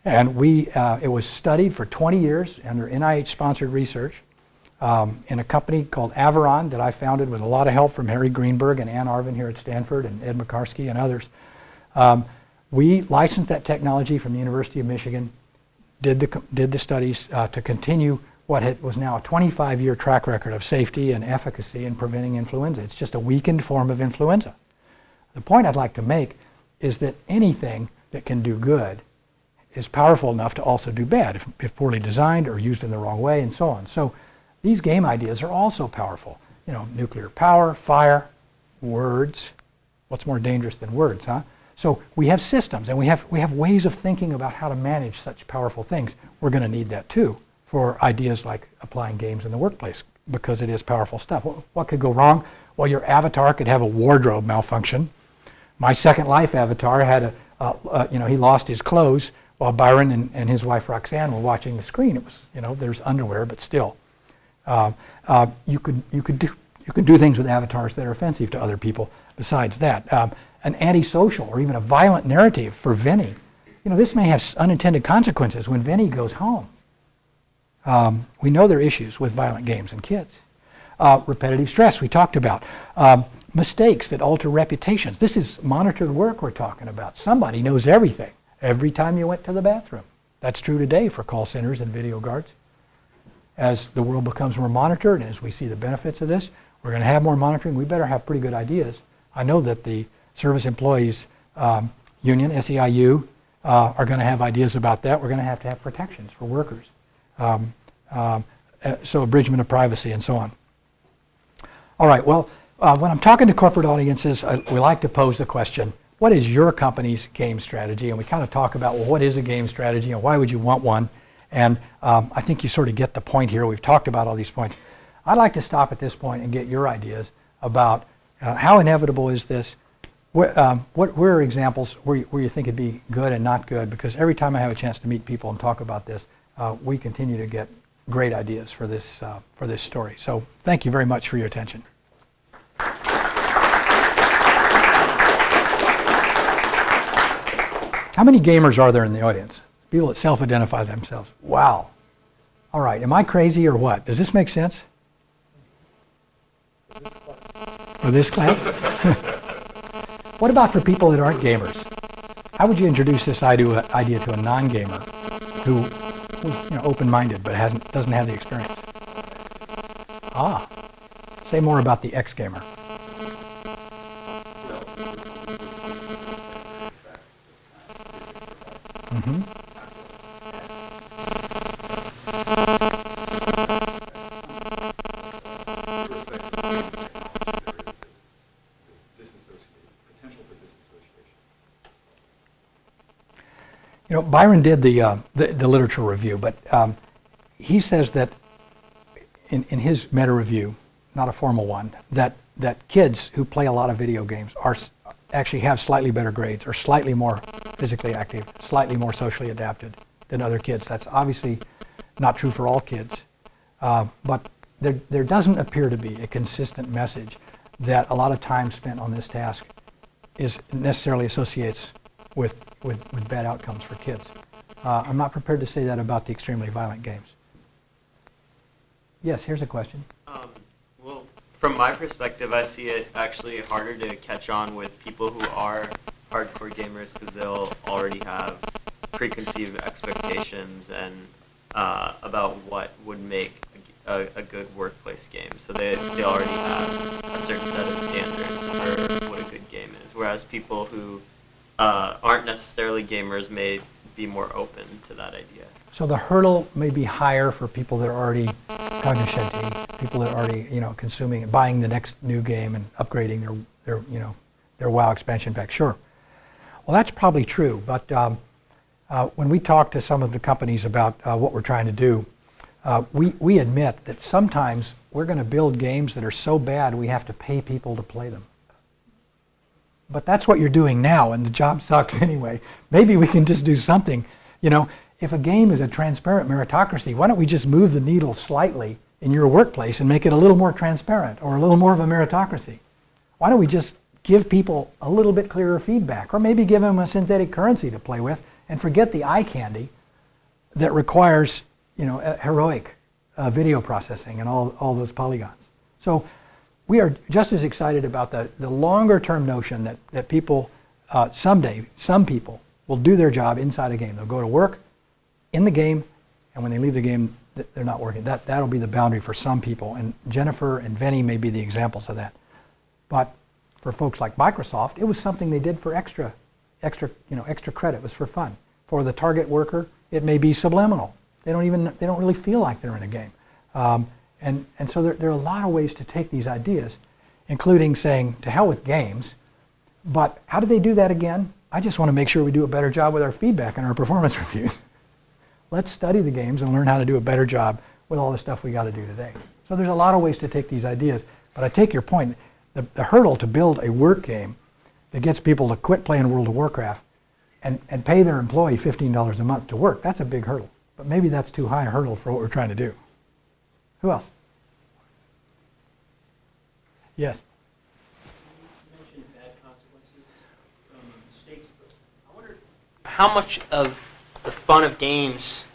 And it was studied for 20 years under NIH-sponsored research in a company called Averon that I founded with a lot of help from Harry Greenberg and Ann Arvin here at Stanford and Ed McCarskey and others. We licensed that technology from the University of Michigan, did the studies to continue what was now a 25-year track record of safety and efficacy in preventing influenza. It's just a weakened form of influenza. The point I'd like to make is that anything that can do good is powerful enough to also do bad if poorly designed or used in the wrong way and so on. So these game ideas are also powerful. Nuclear power, fire, words. What's more dangerous than words, huh? So we have systems and we have ways of thinking about how to manage such powerful things. We're going to need that too for ideas like applying games in the workplace because it is powerful stuff. What could go wrong? Well, your avatar could have a wardrobe malfunction. My Second Life avatar had he lost his clothes while Byron and his wife Roxanne were watching the screen. It was, there's underwear, but still. You could do things with avatars that are offensive to other people besides that. An antisocial or even a violent narrative for Vinny. This may have unintended consequences when Vinny goes home. We know there are issues with violent games and kids. Repetitive stress we talked about. Mistakes that alter reputations. This is monitored work we're talking about. Somebody knows everything every time you went to the bathroom. That's true today for call centers and video guards. As the world becomes more monitored and as we see the benefits of this, we're going to have more monitoring. We better have pretty good ideas. I know that the Service Employees Union, SEIU, are going to have ideas about that. We're going to have protections for workers. So abridgment of privacy and so on. All right, well, when I'm talking to corporate audiences, we like to pose the question, what is your company's game strategy? And we kind of talk about, well, what is a game strategy and why would you want one? And I think you sort of get the point here. We've talked about all these points. I'd like to stop at this point and get your ideas about how inevitable is this? What are examples where you think it'd be good and not good? Because every time I have a chance to meet people and talk about this, we continue to get great ideas for this story. So thank you very much for your attention. How many gamers are there in the audience? People that self-identify themselves. Wow. All right, am I crazy or what? Does this make sense? For this class? What about for people that aren't gamers? How would you introduce this idea to a non-gamer who was open-minded but doesn't have the experience? Say more about the ex-gamer. Mm-hmm. Byron did the literature review, but he says that in his meta review, not a formal one, that kids who play a lot of video games actually have slightly better grades, or slightly more physically active, slightly more socially adapted than other kids. That's obviously not true for all kids, but there doesn't appear to be a consistent message that a lot of time spent on this task necessarily associates with bad outcomes for kids. I'm not prepared to say that about the extremely violent games. Yes, here's a question. Well, from my perspective, I see it actually harder to catch on with people who are hardcore gamers because they'll already have preconceived expectations and about what would make a good workplace game. So they already have a certain set of standards for what a good game is, whereas people who aren't necessarily gamers may be more open to that idea. So the hurdle may be higher for people that are already cognoscenti, people that are already consuming and buying the next new game and upgrading their WoW expansion pack. Sure. Well, that's probably true. But when we talk to some of the companies about what we're trying to do, we admit that sometimes we're going to build games that are so bad we have to pay people to play them. But that's what you're doing now, and the job sucks anyway. Maybe we can just do something. If a game is a transparent meritocracy, why don't we just move the needle slightly in your workplace and make it a little more transparent or a little more of a meritocracy? Why don't we just give people a little bit clearer feedback, or maybe give them a synthetic currency to play with and forget the eye candy that requires heroic video processing and all those polygons. So we are just as excited about the longer term notion that people someday, some people will do their job inside a game. They'll go to work in the game, and when they leave the game, they're not working. That'll be the boundary for some people, and Jennifer and Vinny may be the examples of that. But for folks like Microsoft, it was something they did for extra credit. It was for fun. For the target worker, it may be subliminal. They don't really feel like they're in a game. And so there are a lot of ways to take these ideas, including saying, to hell with games, but how do they do that again? I just want to make sure we do a better job with our feedback and our performance reviews. Let's study the games and learn how to do a better job with all the stuff we got to do today. So there's a lot of ways to take these ideas, but I take your point. The hurdle to build a work game that gets people to quit playing World of Warcraft and pay their employee $15 a month to work, that's a big hurdle. But maybe that's too high a hurdle for what we're trying to do. Who else? Yes? You mentioned bad consequences from mistakes, but I wonder how much of the fun of games,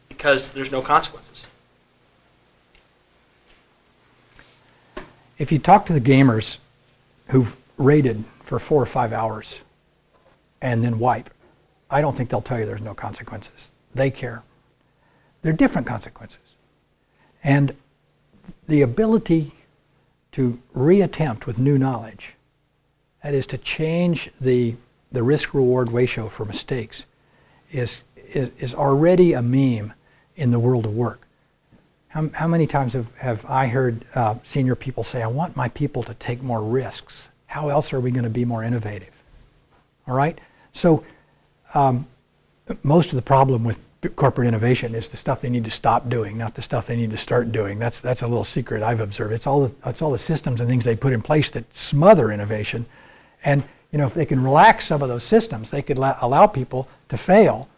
because there's no consequences. If you talk to the gamers who've raided for 4 or 5 hours and then wipe, I don't think they'll tell you there's no consequences. They care. They're different consequences. And the ability to reattempt with new knowledge, that is to change the risk-reward ratio for mistakes, is already a meme in the world of work. How many times have I heard senior people say, I want my people to take more risks. How else are we going to be more innovative? All right? So most of the problem with corporate innovation is the stuff they need to stop doing, not the stuff they need to start doing. That's a little secret I've observed. It's all the systems and things they put in place that smother innovation. And if they can relax some of those systems, they could allow people to fail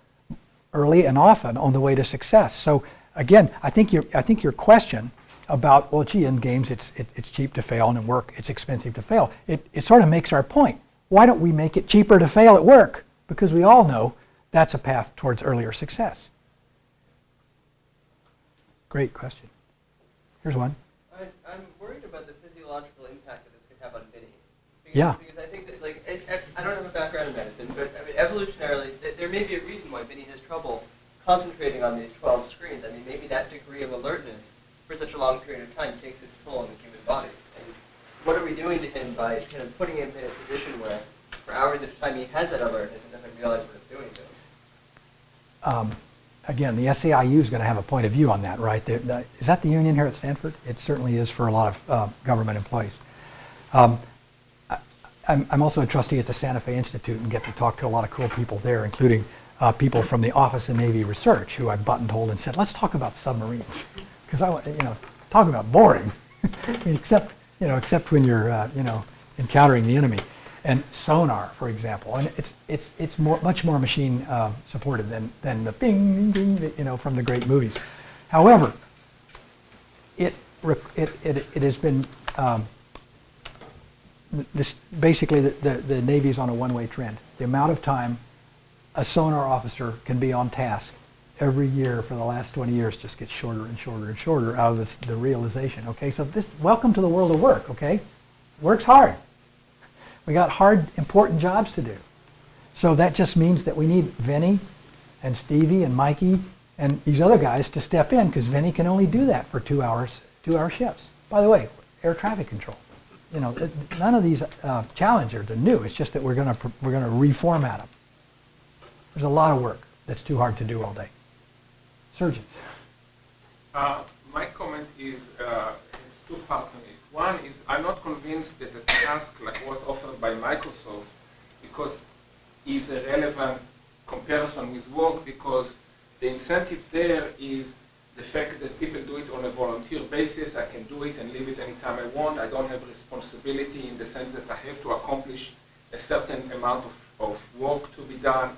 early and often on the way to success. So again, I think your question about, well, gee, in games it's cheap to fail, and in work it's expensive to fail, it sort of makes our point. why don't we make it cheaper to fail at work? Because we all know that's a path towards earlier success. Great question. Here's one. I'm worried about the physiological impact that this could have on Vinny. Yeah. Because I think that, like, I don't have a background in medicine, but I mean, evolutionarily, there may be a reason why Vinny has trouble concentrating on these 12 screens. I mean, maybe that degree of alertness for such a long period of time takes its toll on the human body. And what are we doing to him by kind of putting him in a position where, for hours at a time, he has that alertness and doesn't realize what it's doing to him? Again, the SEIU is going to have a point of view on that, right? Is that the union here at Stanford? It certainly is for a lot of government employees. I'm also a trustee at the Santa Fe Institute and get to talk to a lot of cool people there, including people from the Office of Navy Research who I've buttonholed and said, let's talk about submarines. Because I want, talk about boring, I mean, except when you're, encountering the enemy. And sonar, for example, and it's much more machine supported than the bing, bing, bing, from the great movies. However, it has been basically the Navy's on a one-way trend. The amount of time a sonar officer can be on task every year for the last 20 years just gets shorter and shorter and shorter out of the realization. Okay, so welcome to the world of work. Okay, work's hard. We got hard, important jobs to do. So that just means that we need Vinny and Stevie and Mikey and these other guys to step in, because Vinny can only do that for 2-hour shifts. By the way, air traffic control. None of these challenges are new. It's just that we're going to reformat them. There's a lot of work that's too hard to do all day. Surgeons. My comment is two parts on it. One is I'm not convinced that a task like what's offered by Microsoft is a relevant comparison with work, because the incentive there is the fact that people do it on a volunteer basis. I can do it and leave it anytime I want. I don't have responsibility in the sense that I have to accomplish a certain amount of work to be done.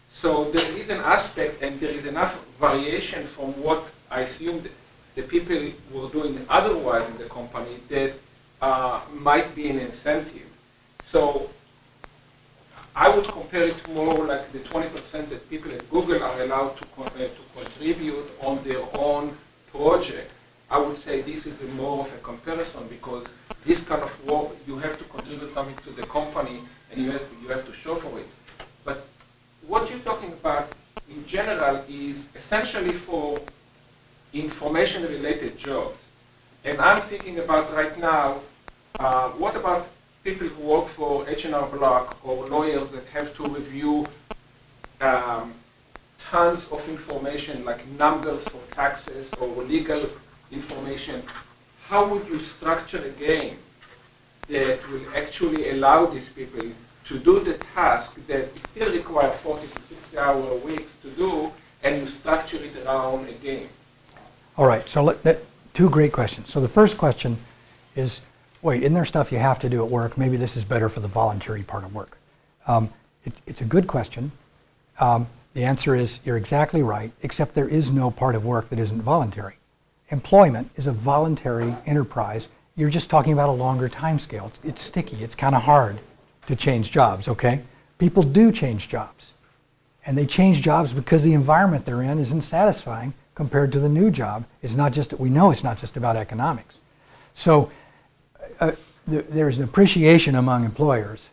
So there is an aspect, and there is enough variation from what I assumed the people were doing otherwise in the company that might be an incentive. So I would compare it more like the 20% that people at Google are allowed to contribute on their own project. I would say this is more of a comparison, because this kind of work, you have to contribute something to the company and you have to show for it. But what you're talking about in general is essentially for information-related jobs. And I'm thinking about right now, what about people who work for H&R Block or lawyers that have to review tons of information like numbers for taxes or legal information? How would you structure a game that will actually allow these people to do the task that still require 40 to 60 hour weeks to do, and you structure it around a game? All right, so two great questions. So the first question is, wait, isn't there stuff you have to do at work? Maybe this is better for the voluntary part of work. It's a good question. The answer is you're exactly right, except there is no part of work that isn't voluntary. Employment is a voluntary enterprise. You're just talking about a longer time scale. It's sticky. It's kind of hard to change jobs, okay? People do change jobs. And they change jobs because the environment they're in isn't satisfying compared to the new job. We know it's not just about economics. So there's an appreciation among employers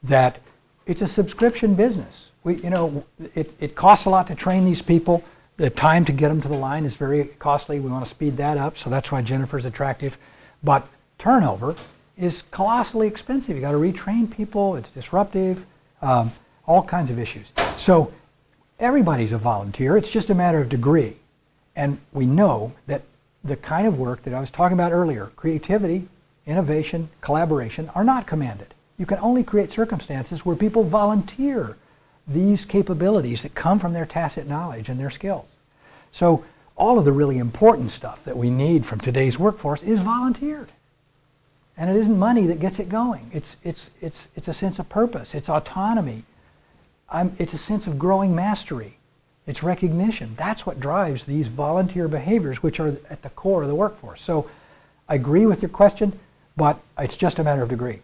that it's a subscription business. It costs a lot to train these people. The time to get them to the line is very costly. We want to speed that up, so that's why Jennifer's attractive. But turnover is colossally expensive. You got to retrain people. It's disruptive. All kinds of issues. So everybody's a volunteer. It's just a matter of degree. And we know that the kind of work that I was talking about earlier, creativity, innovation, collaboration, are not commanded. You can only create circumstances where people volunteer these capabilities that come from their tacit knowledge and their skills. So all of the really important stuff that we need from today's workforce is volunteered. And it isn't money that gets it going. It's a sense of purpose. It's autonomy. It's a sense of growing mastery. It's recognition. That's what drives these volunteer behaviors, which are at the core of the workforce. So I agree with your question, but it's just a matter of degree.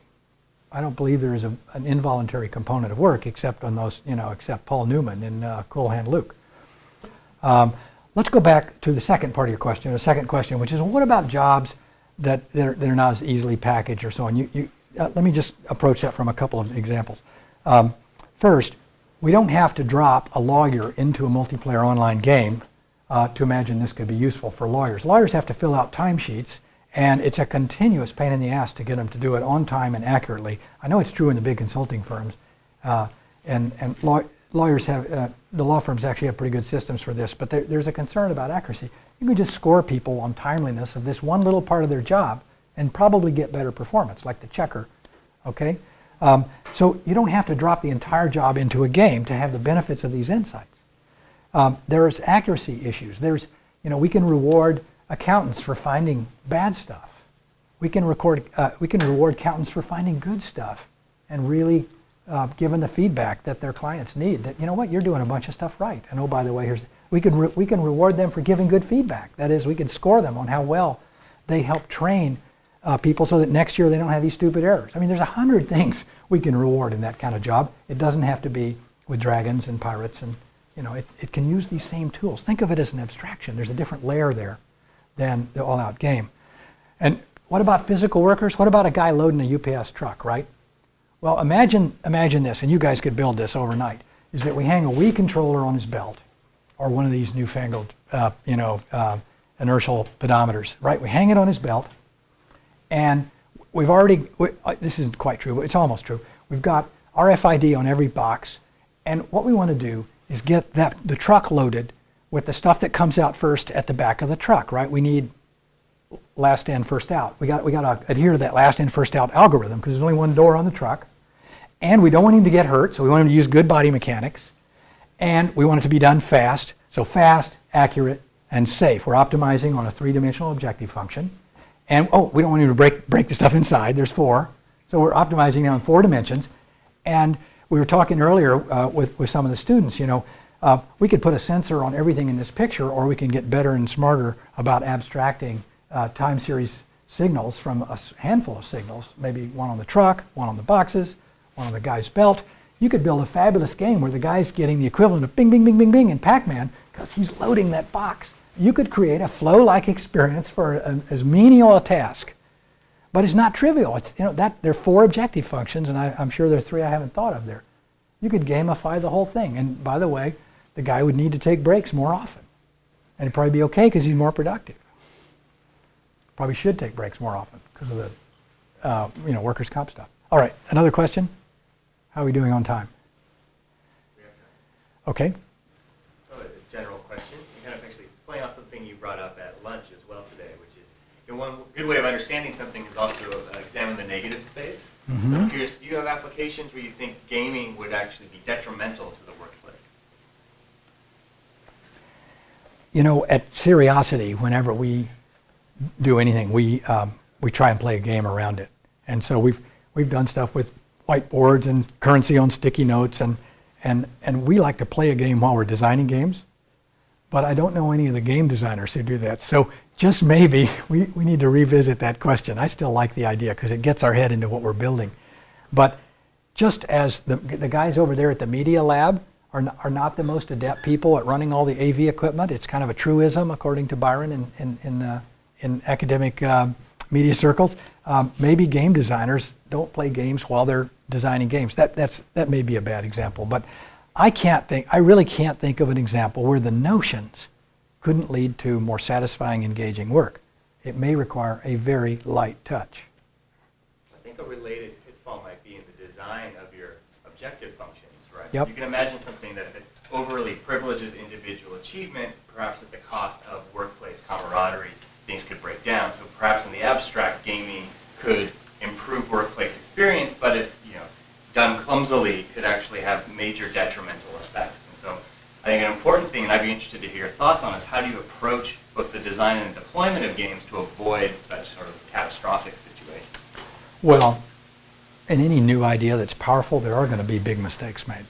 I don't believe there is an involuntary component of work except on those, except Paul Newman in Cool Hand Luke. Let's go back to the second part of your question, the second question, which is, what about jobs that they're not as easily packaged or so on? Let me just approach that from a couple of examples. First, we don't have to drop a lawyer into a multiplayer online game to imagine this could be useful for lawyers. Lawyers have to fill out timesheets, and it's a continuous pain in the ass to get them to do it on time and accurately. I know it's true in the big consulting firms, and lawyers have, the law firms actually have pretty good systems for this, but there's a concern about accuracy. You can just score people on timeliness of this one little part of their job and probably get better performance, like the checker, okay? So you don't have to drop the entire job into a game to have the benefits of these insights. There's accuracy issues. We can reward accountants for finding bad stuff. We can reward accountants for finding good stuff and really given the feedback that their clients need, that, you know what, you're doing a bunch of stuff right. And oh, by the way, we can reward them for giving good feedback. That is, we can score them on how well they help train people so that next year they don't have these stupid errors. I mean, there's 100 things we can reward in that kind of job. It doesn't have to be with dragons and pirates, and it can use these same tools. Think of it as an abstraction. There's a different layer there than the all-out game. And what about physical workers? What about a guy loading a UPS truck, right? Well, imagine this, and you guys could build this overnight, is that we hang a Wii controller on his belt, or one of these newfangled, inertial pedometers, right? We hang it on his belt, and this isn't quite true, but it's almost true. We've got RFID on every box, and what we want to do is get the truck loaded with the stuff that comes out first at the back of the truck, right? We need last in, first out. We got to adhere to that last in, first out algorithm because there's only one door on the truck. And we don't want him to get hurt, so we want him to use good body mechanics. And we want it to be done fast. So fast, accurate, and safe. We're optimizing on a three-dimensional objective function. And we don't want him to break the stuff inside. There's 4. So we're optimizing now in 4 dimensions. And we were talking earlier with some of the students, we could put a sensor on everything in this picture, or we can get better and smarter about abstracting time series signals from a handful of signals, maybe one on the truck, one on the boxes, one on the guy's belt. You could build a fabulous game where the guy's getting the equivalent of bing, bing, bing, bing, bing in Pac-Man because he's loading that box. You could create a flow-like experience for as menial a task. But it's not trivial. It's, there are 4 objective functions, and I'm sure there are 3 I haven't thought of there. You could gamify the whole thing. And by the way, the guy would need to take breaks more often. And it'd probably be okay because he's more productive. Probably should take breaks more often because of the workers' comp stuff. All right, another question? How are we doing on time? We have time. Okay. So a general question, and kind of actually playing off something you brought up at lunch as well today, which is one good way of understanding something is also examine the negative space. Mm-hmm. So I'm curious, do you have applications where you think gaming would actually be detrimental to the workplace? At Seriosity, whenever we do anything, we try and play a game around it. And so we've done stuff with whiteboards and currency on sticky notes, and we like to play a game while we're designing games. But I don't know any of the game designers who do that. So just maybe we need to revisit that question. I still like the idea because it gets our head into what we're building. But just as the guys over there at the Media Lab are not the most adept people at running all the AV equipment, it's kind of a truism according to Byron in academic media circles. Maybe game designers don't play games while they're designing games. That may be a bad example, but I really can't think of an example where the notions couldn't lead to more satisfying, engaging work. It may require a very light touch. I think a related pitfall might be in the design of your objective functions, right? Yep. You can imagine something that overly privileges individual achievement, perhaps at the cost of workplace camaraderie. Things could break down. So perhaps in the abstract, gaming could improve workplace experience, but if done clumsily, could actually have major detrimental effects. And so I think an important thing, and I'd be interested to hear your thoughts on, is how do you approach both the design and deployment of games to avoid such sort of catastrophic situations? Well, in any new idea that's powerful, there are going to be big mistakes made.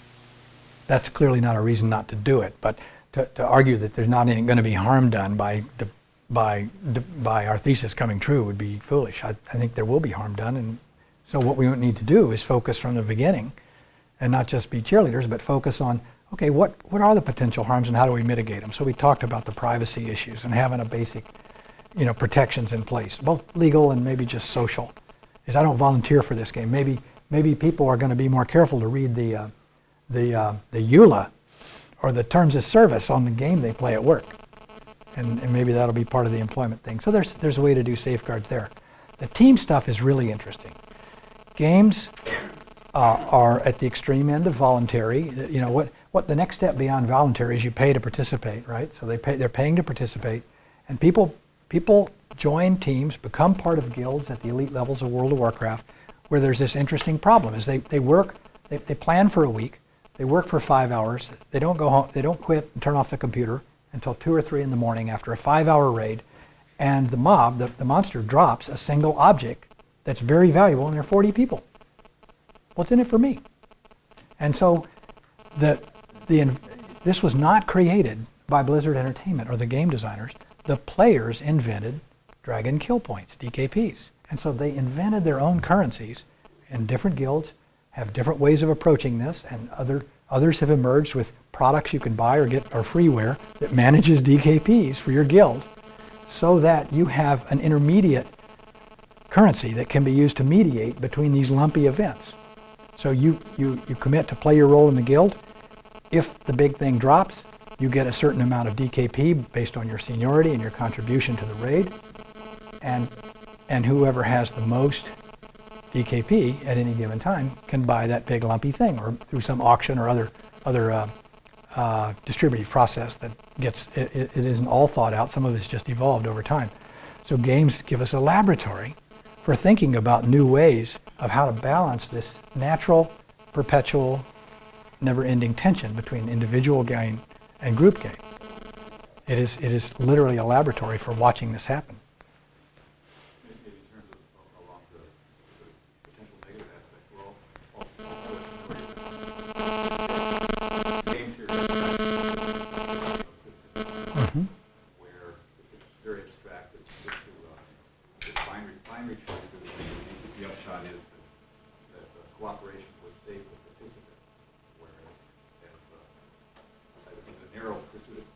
That's clearly not a reason not to do it, but to argue that there's not going to be harm done by our thesis coming true would be foolish. I think there will be harm done, and So what we need to do is focus from the beginning and not just be cheerleaders, but focus on, okay, what are the potential harms and how do we mitigate them? So we talked about the privacy issues and having a basic, protections in place, both legal and maybe just social. Is I don't volunteer for this game. Maybe people are going to be more careful to read the EULA or the terms of service on the game they play at work. And maybe that'll be part of the employment thing. So there's a way to do safeguards there. The team stuff is really interesting. Games are at the extreme end of voluntary. What the next step beyond voluntary is you pay to participate, right? So they're paying to participate, and people join teams, become part of guilds at the elite levels of World of Warcraft, where there's this interesting problem: is they plan for a week, they work for 5 hours, they don't go home, they don't quit and turn off the computer until 2 or 3 in the morning after a 5-hour raid, and the mob, the monster, drops a single object that's very valuable, and there are 40 people. What's in it for me? And so this was not created by Blizzard Entertainment or the game designers. The players invented Dragon Kill Points, DKPs. And so they invented their own currencies, and different guilds have different ways of approaching this, and others have emerged with products you can buy or get or freeware that manages DKPs for your guild, so that you have an intermediate currency that can be used to mediate between these lumpy events. So you commit to play your role in the guild. If the big thing drops, you get a certain amount of DKP based on your seniority and your contribution to the raid, and whoever has the most DKP at any given time can buy that big lumpy thing, or through some auction or other distributive process that gets it isn't all thought out. Some of it's just evolved over time. So games give us a laboratory for thinking about new ways of how to balance this natural, perpetual, never-ending tension between individual gain and group gain. It is literally a laboratory for watching this happen. In terms of along the potential negative aspect, game theory where it's very abstract, it's binary choices. The upshot is that the cooperation would save the participants, whereas as the narrow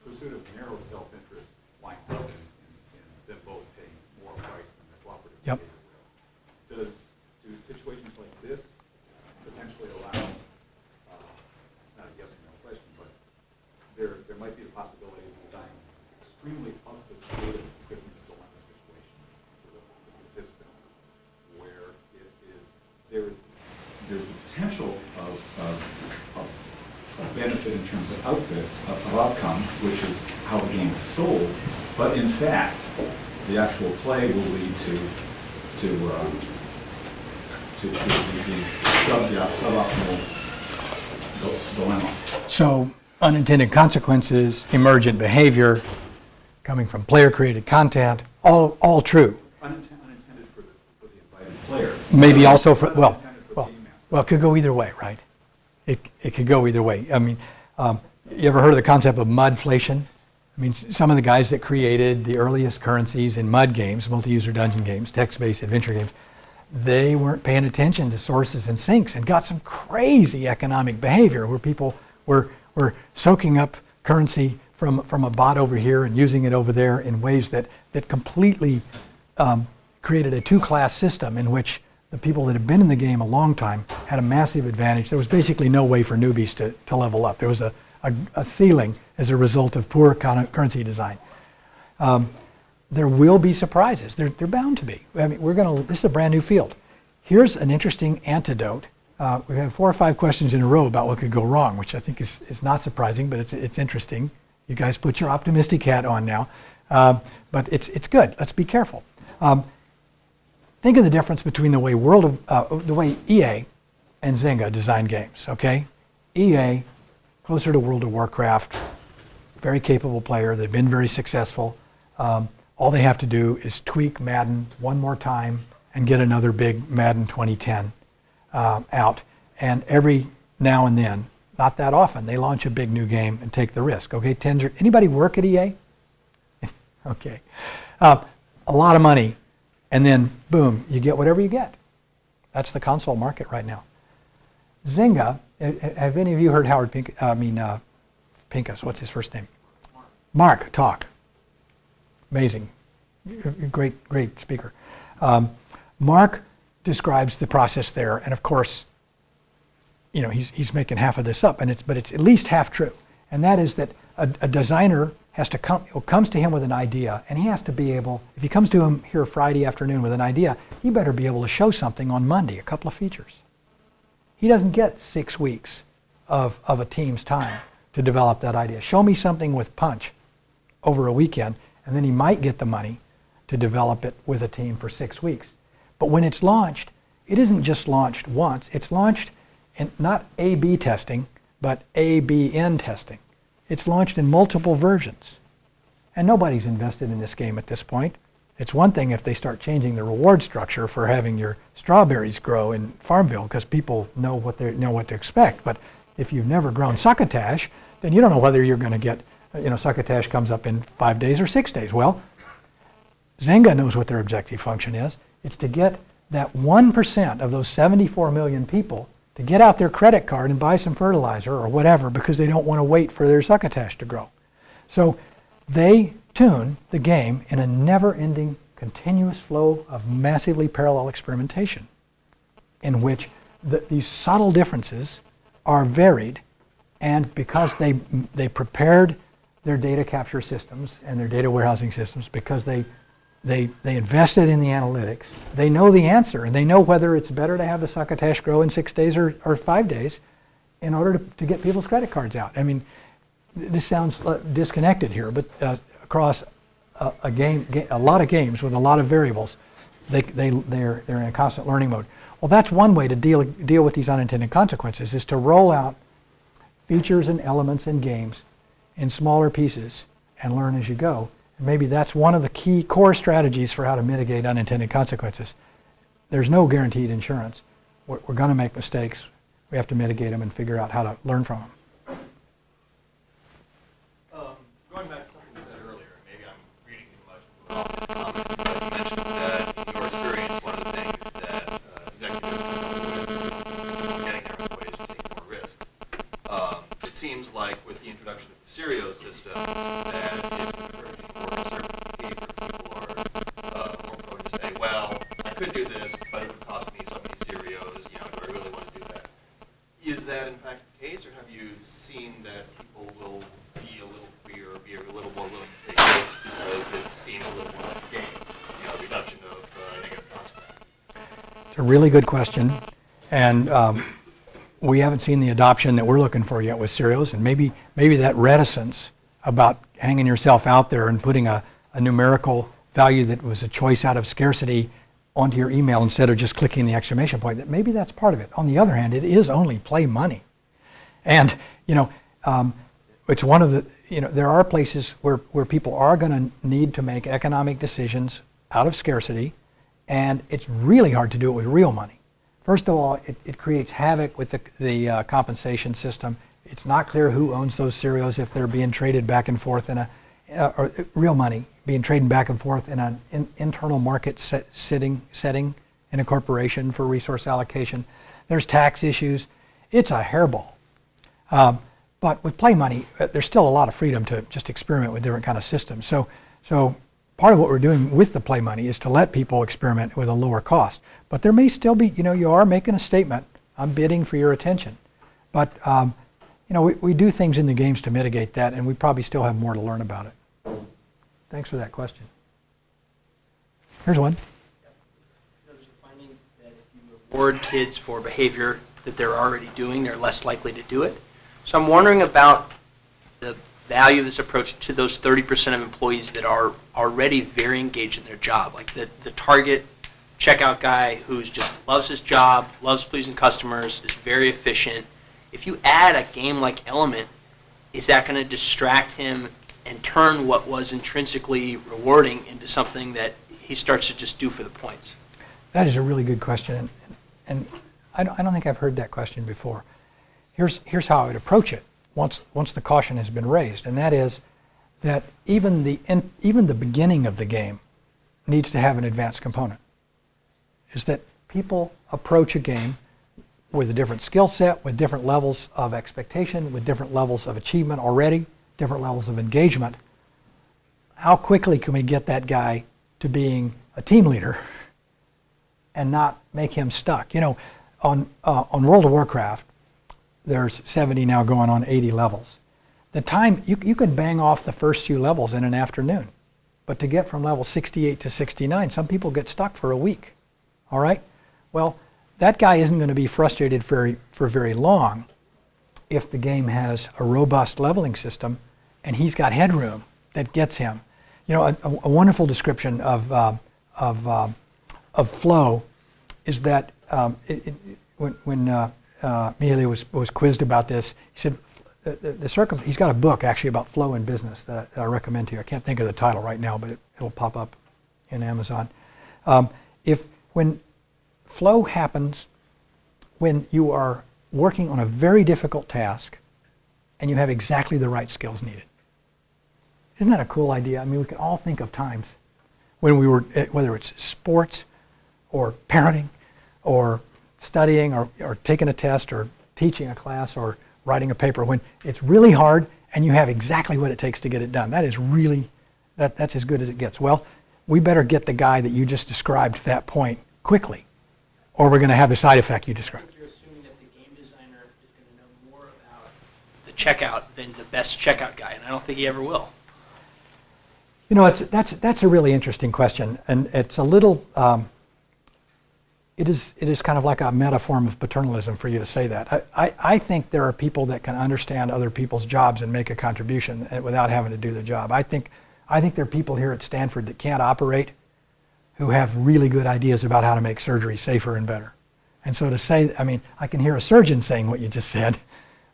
pursuit of narrow self-interest winds up in them both paying more price than the cooperative behavior will. Do situations like this potentially allow, not a yes or no question, but there might be the possibility of designing extremely obfuscated prisoner dilemma situation for the participants, where there's the potential of benefit in terms of outcome, which is how the game is sold, but in fact, the actual play will lead to the suboptimal dilemma. So unintended consequences, emergent behavior, coming from player-created content, all true. Unintended for the invited players. Maybe also for, Unintended for game masters. well, it could go either way, right? It could go either way. I mean, you ever heard of the concept of mudflation? I mean, some of the guys that created the earliest currencies in mud games, multi-user dungeon games, text-based adventure games, they weren't paying attention to sources and sinks and got some crazy economic behavior where people were soaking up currency from a bot over here and using it over there in ways that completely created a two-class system in which the people that had been in the game a long time had a massive advantage. There was basically no way for newbies to level up. There was a ceiling as a result of poor currency design. There will be surprises. They're bound to be. I mean, this is a brand new field. Here's an interesting antidote. We've had 4 or 5 questions in a row about what could go wrong, which I think is not surprising, but it's interesting. You guys put your optimistic hat on now. But it's good. Let's be careful. Think of the difference between the way EA and Zynga design games, okay? EA, closer to World of Warcraft, very capable player. They've been very successful. All they have to do is tweak Madden one more time and get another big Madden 2010 out. And every now and then, not that often, they launch a big new game and take the risk. Okay, anybody work at EA? Okay. A lot of money, and then boom, you get whatever you get. That's the console market right now. Zynga, have any of you heard Howard Pincus? What's his first name? Mark talk. Amazing. Great speaker. Mark describes the process there, and of course, he's making half of this up, but it's at least half true. And that is that a designer comes to him with an idea, and he has to be able, if he comes to him here Friday afternoon with an idea, he better be able to show something on Monday, a couple of features. He doesn't get 6 weeks of a team's time to develop that idea. Show me something with punch over a weekend, and then he might get the money to develop it with a team for 6 weeks. But when it's launched, it isn't just launched once. It's launched in not A/B testing, but A/B-N testing. It's launched in multiple versions. And nobody's invested in this game at this point. It's one thing if they start changing the reward structure for having your strawberries grow in Farmville, because people know what to expect. But if you've never grown succotash, then you don't know whether you're going to get, succotash comes up in 5 days or 6 days. Well, Zynga knows what their objective function is. It's to get that 1% of those 74 million people to get out their credit card and buy some fertilizer or whatever because they don't want to wait for their succotash to grow. So they tune the game in a never-ending continuous flow of massively parallel experimentation in which these subtle differences are varied, and because they prepared their data capture systems and their data warehousing systems, because they invested in the analytics, they know the answer, and they know whether it's better to have the succotash grow in 6 days or 5 days in order to get people's credit cards out. I mean, this sounds disconnected here, but across a lot of games with a lot of variables, they're in a constant learning mode. Well, that's one way to deal with these unintended consequences, is to roll out features and elements in games in smaller pieces and learn as you go. And maybe that's one of the key core strategies for how to mitigate unintended consequences. There's no guaranteed insurance. We're going to make mistakes. We have to mitigate them and figure out how to learn from them. Going back to something you said earlier, maybe I'm reading too much into the comment, but you mentioned that in your experience, one of the things that executives are getting their employees to take more risks. It seems like with the introduction of the Serios system, that it's encouraging more conservative behavior. People are more prone to say, well, I could do this, but it would cost me so many Serios, do I really want to do that? Is that in fact the case, or have you seen that people will be a little freer, be a little more willing to take risks because it seems a little more like a game, reduction of negative consequences? It's a really good question, and we haven't seen the adoption that we're looking for yet with Serios, and maybe that reticence about hanging yourself out there and putting a numerical value that was a choice out of scarcity onto your email instead of just clicking the exclamation point, that maybe that's part of it. On the other hand, it is only play money. And, it's one of the, there are places where people are going to need to make economic decisions out of scarcity, and it's really hard to do it with real money. First of all, it creates havoc with the compensation system. It's not clear who owns those Serios if they're being traded back and forth or real money being traded back and forth in an internal market setting in a corporation for resource allocation. There's tax issues. It's a hairball. But with play money, there's still a lot of freedom to just experiment with different kind of systems. So part of what we're doing with the play money is to let people experiment with a lower cost. But there may still be, you are making a statement. I'm bidding for your attention. But, we do things in the games to mitigate that, and we probably still have more to learn about it. Thanks for that question. Here's one. There's a finding that if you reward kids for behavior that they're already doing, they're less likely to do it. So I'm wondering about the value of this approach to those 30% of employees that are already very engaged in their job, like the target checkout guy who's just loves his job, loves pleasing customers, is very efficient. If you add a game-like element, is that going to distract him and turn what was intrinsically rewarding into something that he starts to just do for the points? That is a really good question, and I don't think I've heard that question before. Here's how I would approach it once the caution has been raised, and that is that even the beginning of the game needs to have an advanced component. Is that people approach a game with a different skill set, with different levels of expectation, with different levels of achievement already, different levels of engagement. How quickly can we get that guy to being a team leader and not make him stuck? You know, on World of Warcraft, there's 70 now going on 80 levels. The time, you can bang off the first few levels in an afternoon. But to get from level 68 to 69, some people get stuck for a week. All right? Well, that guy isn't going to be frustrated for very long if the game has a robust leveling system and he's got headroom that gets him. You know, a wonderful description of flow is that when Mihaly was quizzed about this, he said he's got a book actually about flow in business that I recommend to you. I can't think of the title right now, but it'll pop up in Amazon. When flow happens when you are working on a very difficult task and you have exactly the right skills needed. Isn't that a cool idea? I mean, we can all think of times when we were, whether it's sports or parenting or studying or taking a test or teaching a class or writing a paper, when it's really hard and you have exactly what it takes to get it done. That is really, that's as good as it gets. Well, we better get the guy that you just described to that point quickly, or we're going to have the side effect you described. You're assuming that the game designer is going to know more about the checkout than the best checkout guy, and I don't think he ever will. You know, that's a really interesting question, and it's a little, it is kind of like a meta form of paternalism for you to say that. I think there are people that can understand other people's jobs and make a contribution without having to do the job. I think there are people here at Stanford that can't operate who have really good ideas about how to make surgery safer and better. And so to say, I mean, I can hear a surgeon saying what you just said,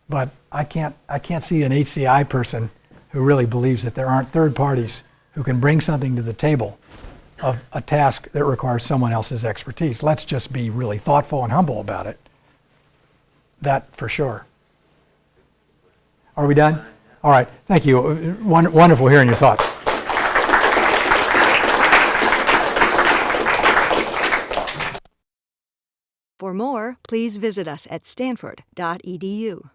but I can't see an HCI person who really believes that there aren't third parties who can bring something to the table of a task that requires someone else's expertise. Let's just be really thoughtful and humble about it. That for sure. Are we done? All right, thank you. Wonderful hearing your thoughts. For more, please visit us at stanford.edu.